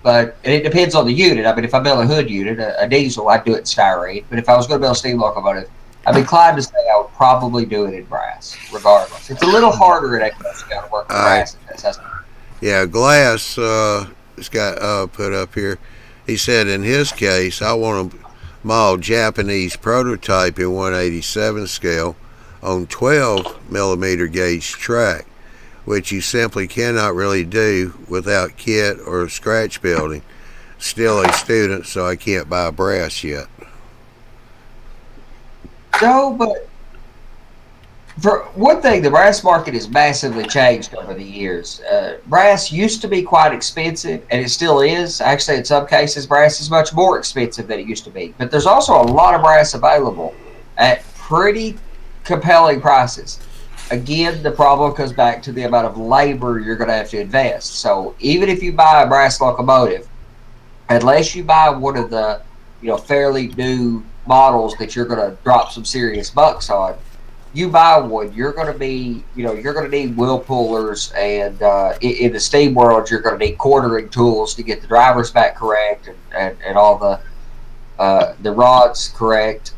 but it depends on the unit. I mean, if I build a hood unit, a diesel, I'd do it in styrene. But if I was going to build a steam locomotive, I'm inclined to say I would probably do it in brass, regardless. It's a little harder at HO scale to work with brass. Yeah, Glass has got put up here. He said in his case, I want to model Japanese prototype in 187 scale on 12 millimeter gauge track, which you simply cannot really do without kit or scratch building. Still a student, so I can't buy brass yet. No, but for one thing, the brass market has massively changed over the years. Brass used to be quite expensive, and it still is. Actually, in some cases, brass is much more expensive than it used to be. But there's also a lot of brass available at pretty compelling prices. Again, the problem comes back to the amount of labor you're going to have to invest. So even if you buy a brass locomotive, unless you buy one of the fairly new models that you're going to drop some serious bucks on, you buy one, you're going to be, you're going to need wheel pullers, and in the steam world, you're going to need quartering tools to get the driver's back correct and all the rods correct.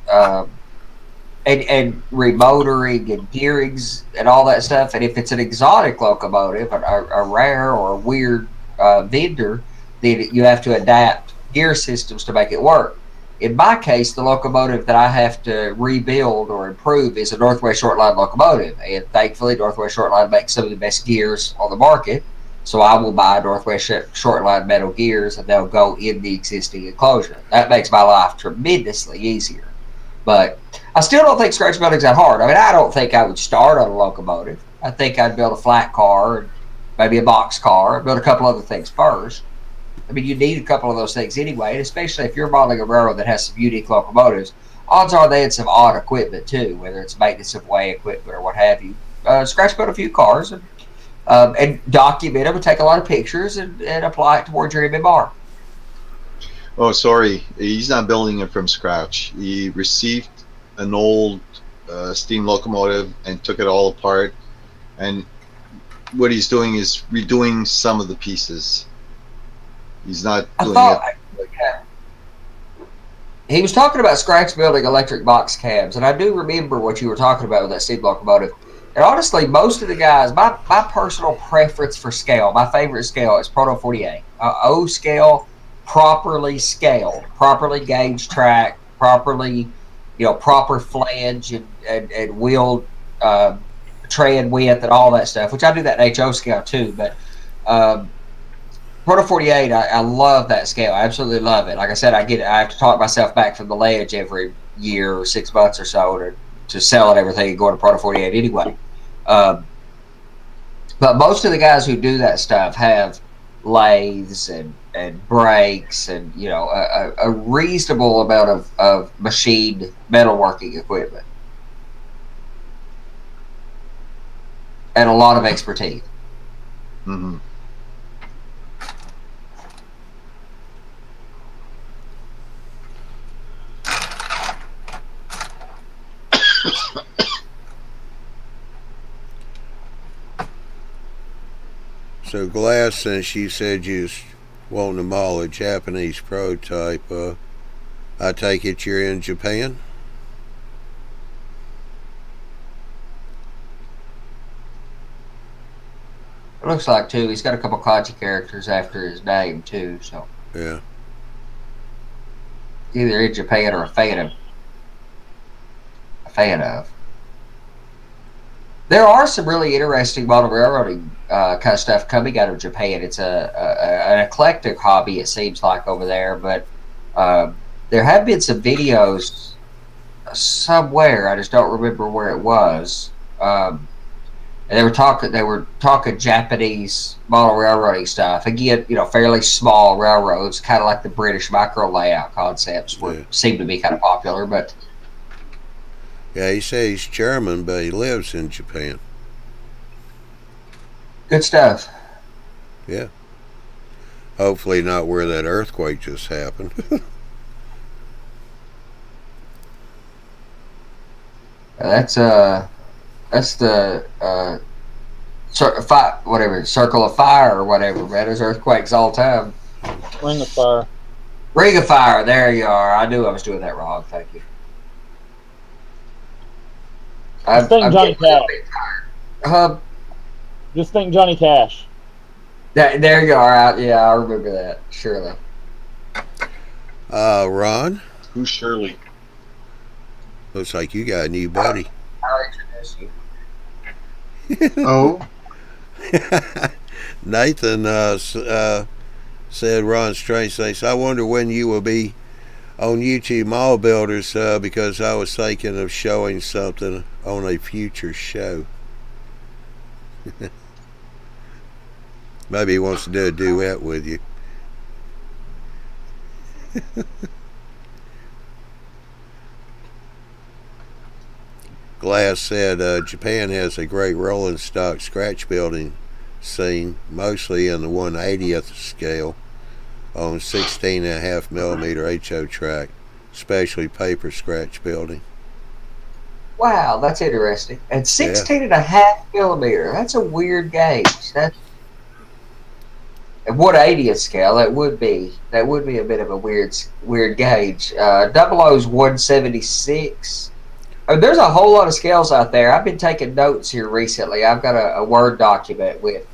and remotoring and gearings and all that stuff. And if it's an exotic locomotive, a rare or a weird vendor, then you have to adapt gear systems to make it work. In my case, the locomotive that I have to rebuild or improve is a Northwest Shortline locomotive. And thankfully, Northwest Shortline makes some of the best gears on the market. So I will buy Northwest Shortline metal gears, and they'll go in the existing enclosure. That makes my life tremendously easier. But I still don't think scratch building's that hard. I mean, I don't think I would start on a locomotive. I think I'd build a flat car, and maybe a box car, build a couple other things first. I mean, you need a couple of those things anyway, and especially if you're modeling a railroad that has some unique locomotives. Odds are they had some odd equipment too, whether it's maintenance of way equipment or what have you. Scratch build a few cars and document them and take a lot of pictures and apply it towards your MMR. Oh, sorry. He's not building it from scratch. He received an old steam locomotive and took it all apart. And what he's doing is redoing some of the pieces. He's not doing it. He was talking about scratch building electric box cabs, and I do remember what you were talking about with that steam locomotive. And honestly, most of the guys, my personal preference for scale, my favorite scale is Proto 48. O scale, properly scaled, properly gauged track, properly, proper flange and wheel tread width and all that stuff, which I do that in HO scale too. But Proto 48, I love that scale. I absolutely love it. Like I said, I have to talk myself back from the ledge every year or 6 months or so to sell it everything and go to Proto 48 anyway. But most of the guys who do that stuff have lathes and brakes and a reasonable amount of machined metalworking equipment and a lot of expertise. Mm-hmm. So Glass, since you said you was wanting to model a Japanese prototype, I take it you're in Japan? It looks like too. He's got a couple kanji characters after his name too. So yeah, either in Japan or a fan of. There are some really interesting model railroading kind of stuff coming out of Japan. It's an eclectic hobby, it seems like, over there. But there have been some videos somewhere. I just don't remember where it was. And they were talking Japanese model railroading stuff. Again, fairly small railroads, kind of like the British micro layout concepts, seem to be kind of popular, but. Yeah, he says he's German, but he lives in Japan. Good stuff. Yeah. Hopefully not where that earthquake just happened. That's the circle of fire or whatever, man. There's earthquakes all the time. Ring of fire. Ring of fire. There you are. I knew I was doing that wrong. Thank you. Just think Johnny Cash. Just think Johnny Cash. There you are. Yeah, I remember that. Surely. Ron? Who's Shirley? Looks like you got a new buddy. I'll introduce you. Oh? Nathan said, Ron Strange thinks, I wonder when you will be on YouTube Mall Builders because I was thinking of showing something on a future show. Maybe he wants to do a duet with you. Glass said Japan has a great rolling stock scratch building scene, mostly in the 1/80th scale on 16.5 millimeter HO track, especially paper scratch building. Wow, that's interesting. And 16.5 millimeter. That's a weird gauge. That's at 1/80th scale. That would be a bit of a weird gauge. 00's 176. there's a whole lot of scales out there. I've been taking notes here recently. I've got a Word document with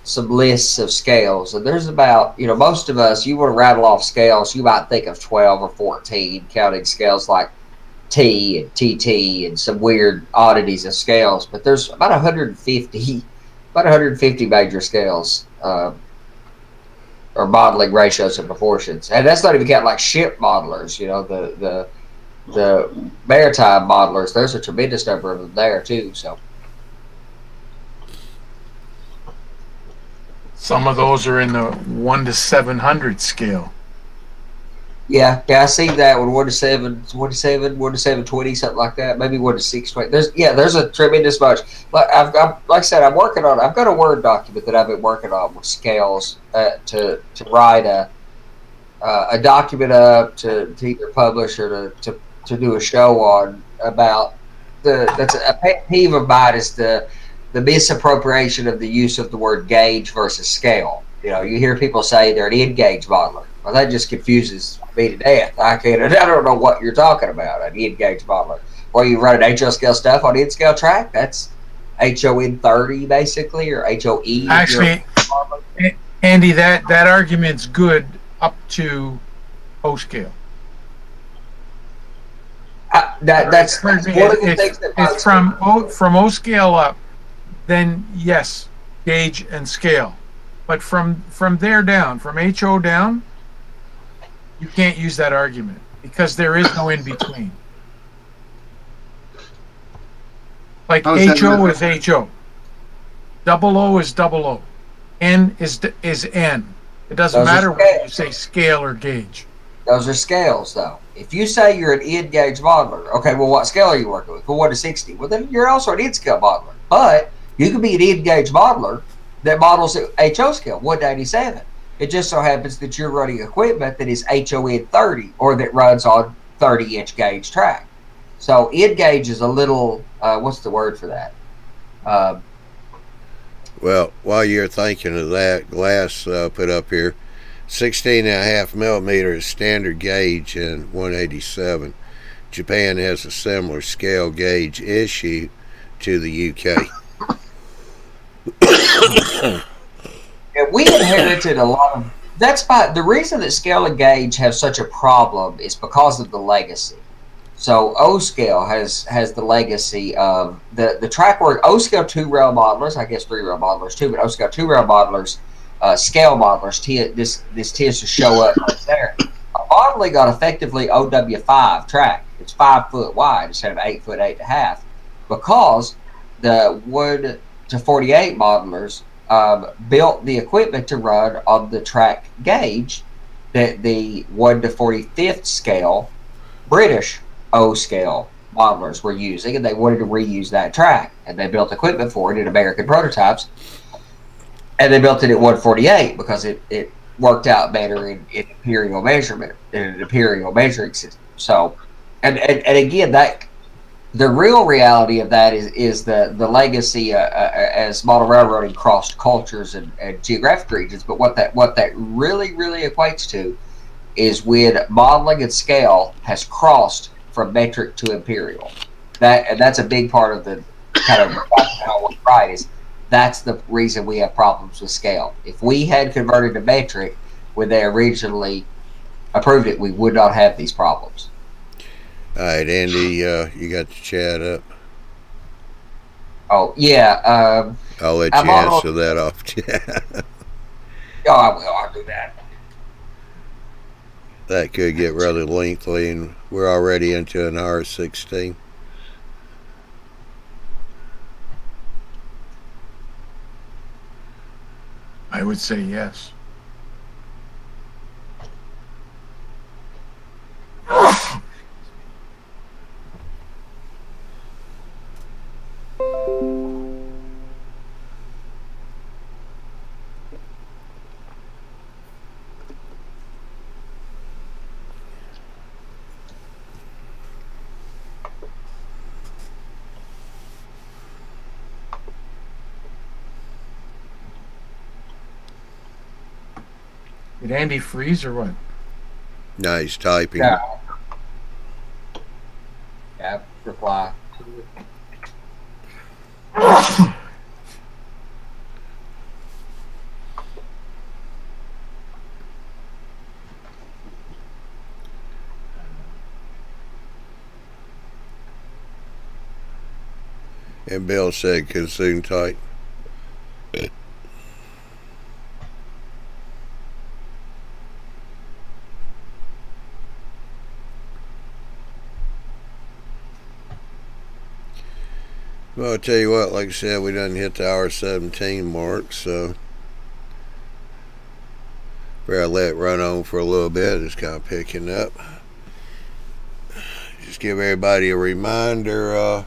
some lists of scales, and there's about, most of us, you want to rattle off scales, you might think of 12 or 14, counting scales like T and TT and some weird oddities of scales, but there's about 150 major scales, or modeling ratios and proportions, and that's not even counting like ship modelers. The maritime modelers. There's a tremendous number of them there too. So Some of those are in the 1 to 700 scale. yeah, I see that one. 1 to 7, 1 to 7, 1 to 720, something like that. Maybe 1 to 620. There's a tremendous bunch. Like like I said, I've got a Word document that I've been working on with scales to write a document up to either publish or to do a show on about that's a pet peeve of mine, is the misappropriation of the use of the word gauge versus scale. You hear people say they're an in-gauge modeler. Well, that just confuses me to death. I don't know what you're talking about, an in-gauge modeler. Or you run an HO scale stuff on in-scale track, that's HON 30 basically, or HOE. Actually, Andy, that argument's good up to O scale. That's one of the things that it's from O scale up, then yes, gauge and scale. But from there down, from HO down, you can't use that argument because there is no in between. Like HO is HO, double O is double O, N is N. It doesn't matter whether you say scale or gauge. Those are scales, though. If you say you're an in-gauge modeler, okay, well, what scale are you working with? Well, 1 to 60. Well, then you're also an in-scale modeler. But you can be an in-gauge modeler that models at HO scale, 1 to 87. It just so happens that you're running equipment that is HON 30, or that runs on 30-inch gauge track. So in-gauge is a little, what's the word for that? Well, while you're thinking of that, Glass put up here, 16.5 millimeters standard gauge in 187. Japan has a similar scale gauge issue to the UK. Yeah, we inherited a lot of. The reason that scale and gauge have such a problem is because of the legacy. So O scale has the legacy of the track work. O scale 2-rail modelers, I guess 3-rail modelers too, but O scale 2-rail modelers, scale modelers, this tends to show up right there. Modeling on effectively OW5 track, it's 5 foot wide instead of 8 foot 8.5, because the 1 to 48 modelers built the equipment to run on the track gauge that the 1 to 45th scale British O scale modelers were using, and they wanted to reuse that track, and they built equipment for it in American prototypes, and they built it at 148 because it worked out better in imperial measurement, in an imperial measuring system. So, and again, that the real reality of that is the legacy as model railroading crossed cultures and geographic regions. But what that really equates to is when modeling and scale has crossed from metric to imperial. That's a big part of the kind of right is that's the reason we have problems with scale. If we had converted to metric when they originally approved it, we would not have these problems. All right, Andy, you got the chat up. Oh yeah. I'll let you answer that off chat. Oh, I will. I'll do that. That could get rather lengthy, and we're already into an hour 16. I would say yes. Did Andy freeze or what? No, he's typing. Yeah. Yeah, supply. And Bill said consume tight. Well, I'll tell you what, like I said, we done hit the hour 17 mark, so better let it run on for a little bit. It's kind of picking up. Just give everybody a reminder,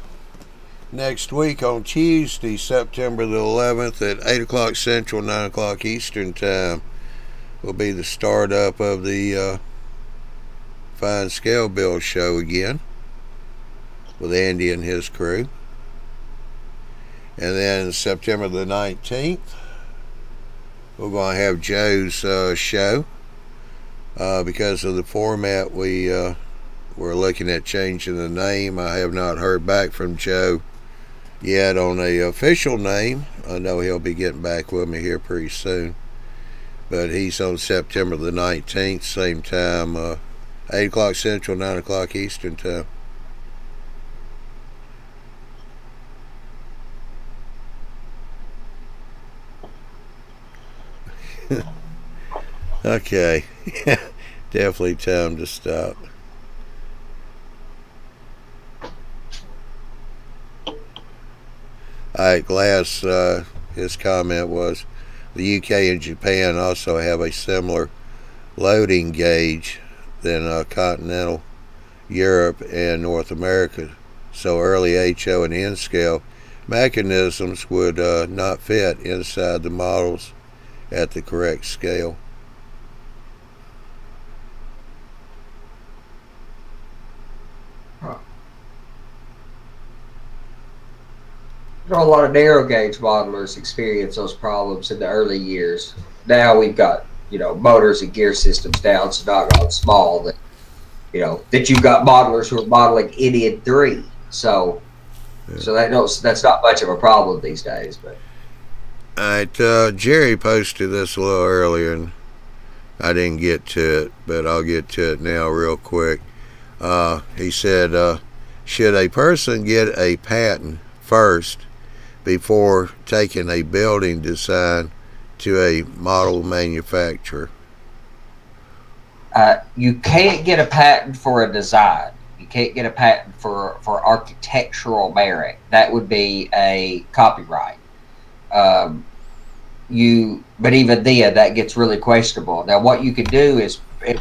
next week on Tuesday, September the 11th at 8 o'clock Central, 9 o'clock Eastern Time will be the startup of the Fine Scale Bill show again with Andy and his crew. And then September the 19th, we're going to have Joe's show. Because of the format, we're looking at changing the name. I have not heard back from Joe yet on a official name. I know he'll be getting back with me here pretty soon. But he's on September the 19th, same time, 8 o'clock Central, 9 o'clock Eastern Time. Okay, definitely time to stop. Alright, Glass, his comment was the UK and Japan also have a similar loading gauge than continental Europe and North America. So early HO and N scale mechanisms would not fit inside the models at the correct scale. You know, a lot of narrow gauge modelers experience those problems in the early years. Now we've got, you know, motors and gear systems down so doggone small that, you know, that you've got modelers who are modeling in 3. So, yeah. So that's not much of a problem these days. But alright, Jerry posted this a little earlier and I didn't get to it, but I'll get to it now real quick. He said, should a person get a patent first before taking a building design to a model manufacturer? You can't get a patent for a design. You can't get a patent for architectural merit. That would be a copyright. But even then, that gets really questionable. Now, what you can do is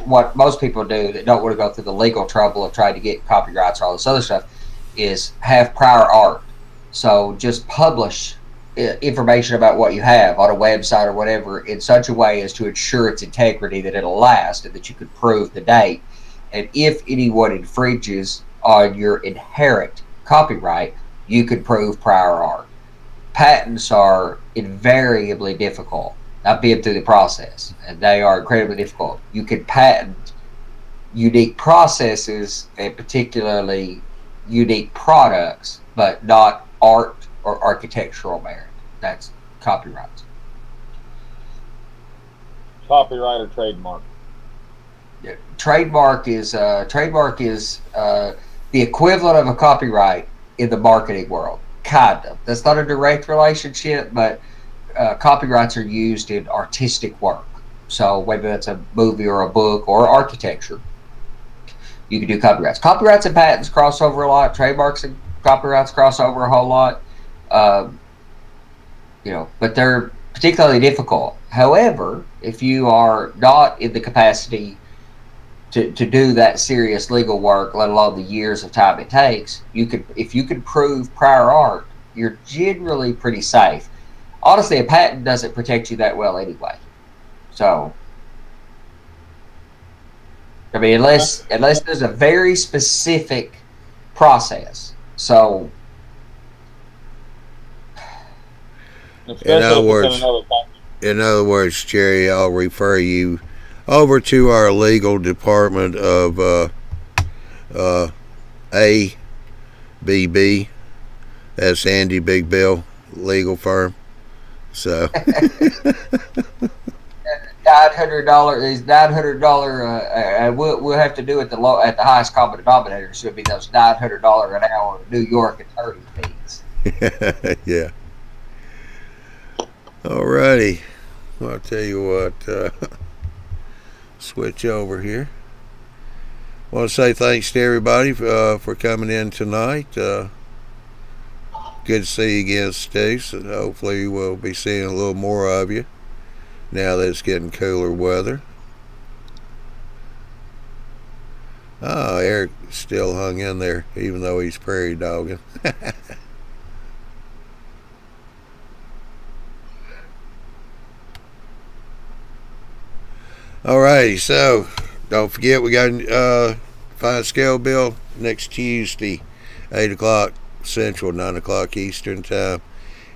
what most people do that don't want to go through the legal trouble of trying to get copyrights or all this other stuff is have prior art. So just publish information about what you have on a website or whatever in such a way as to ensure its integrity, that it'll last and that you could prove the date. And if anyone infringes on your inherent copyright, you could prove prior art. Patents are invariably difficult. I've been through the process, and they are incredibly difficult. You can patent unique processes and particularly unique products, but not art or architectural merit. That's copyrights. Copyright or trademark? Yeah, trademark is the equivalent of a copyright in the marketing world. Kind of. That's not a direct relationship, but copyrights are used in artistic work. So whether that's a movie or a book or architecture, you can do copyrights. Copyrights and patents cross over a lot. Trademarks and copyrights cross over a whole lot. You know, but they're particularly difficult. However, if you are not in the capacity to do that serious legal work, let alone the years of time it takes, if you could prove prior art, you're generally pretty safe. Honestly, a patent doesn't protect you that well anyway. So, I mean, unless there's a very specific process. So, in other words, Jerry, I'll refer you over to our legal department of BB. That's Andy Big Bill legal firm. So $900 is $900. We'll have to do it at the highest common denominator. So it'd be those $900 an hour New York attorney fees. Yeah. Alrighty. Well, I'll tell you what. Switch over here. I want to say thanks to everybody for coming in tonight. Good to see you again, Steve. So hopefully we'll be seeing a little more of you now that it's getting cooler weather. Oh, Eric still hung in there, even though he's prairie dogging. Alrighty, so don't forget we got Fine Scale Bill next Tuesday, 8 o'clock Central, 9 o'clock Eastern Time.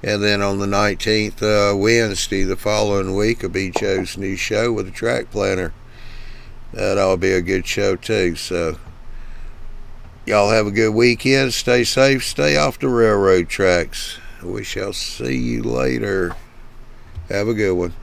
And then on the 19th, Wednesday, the following week, will be Joe's new show with a track planner. That'll be a good show too. So y'all have a good weekend. Stay safe. Stay off the railroad tracks. We shall see you later. Have a good one.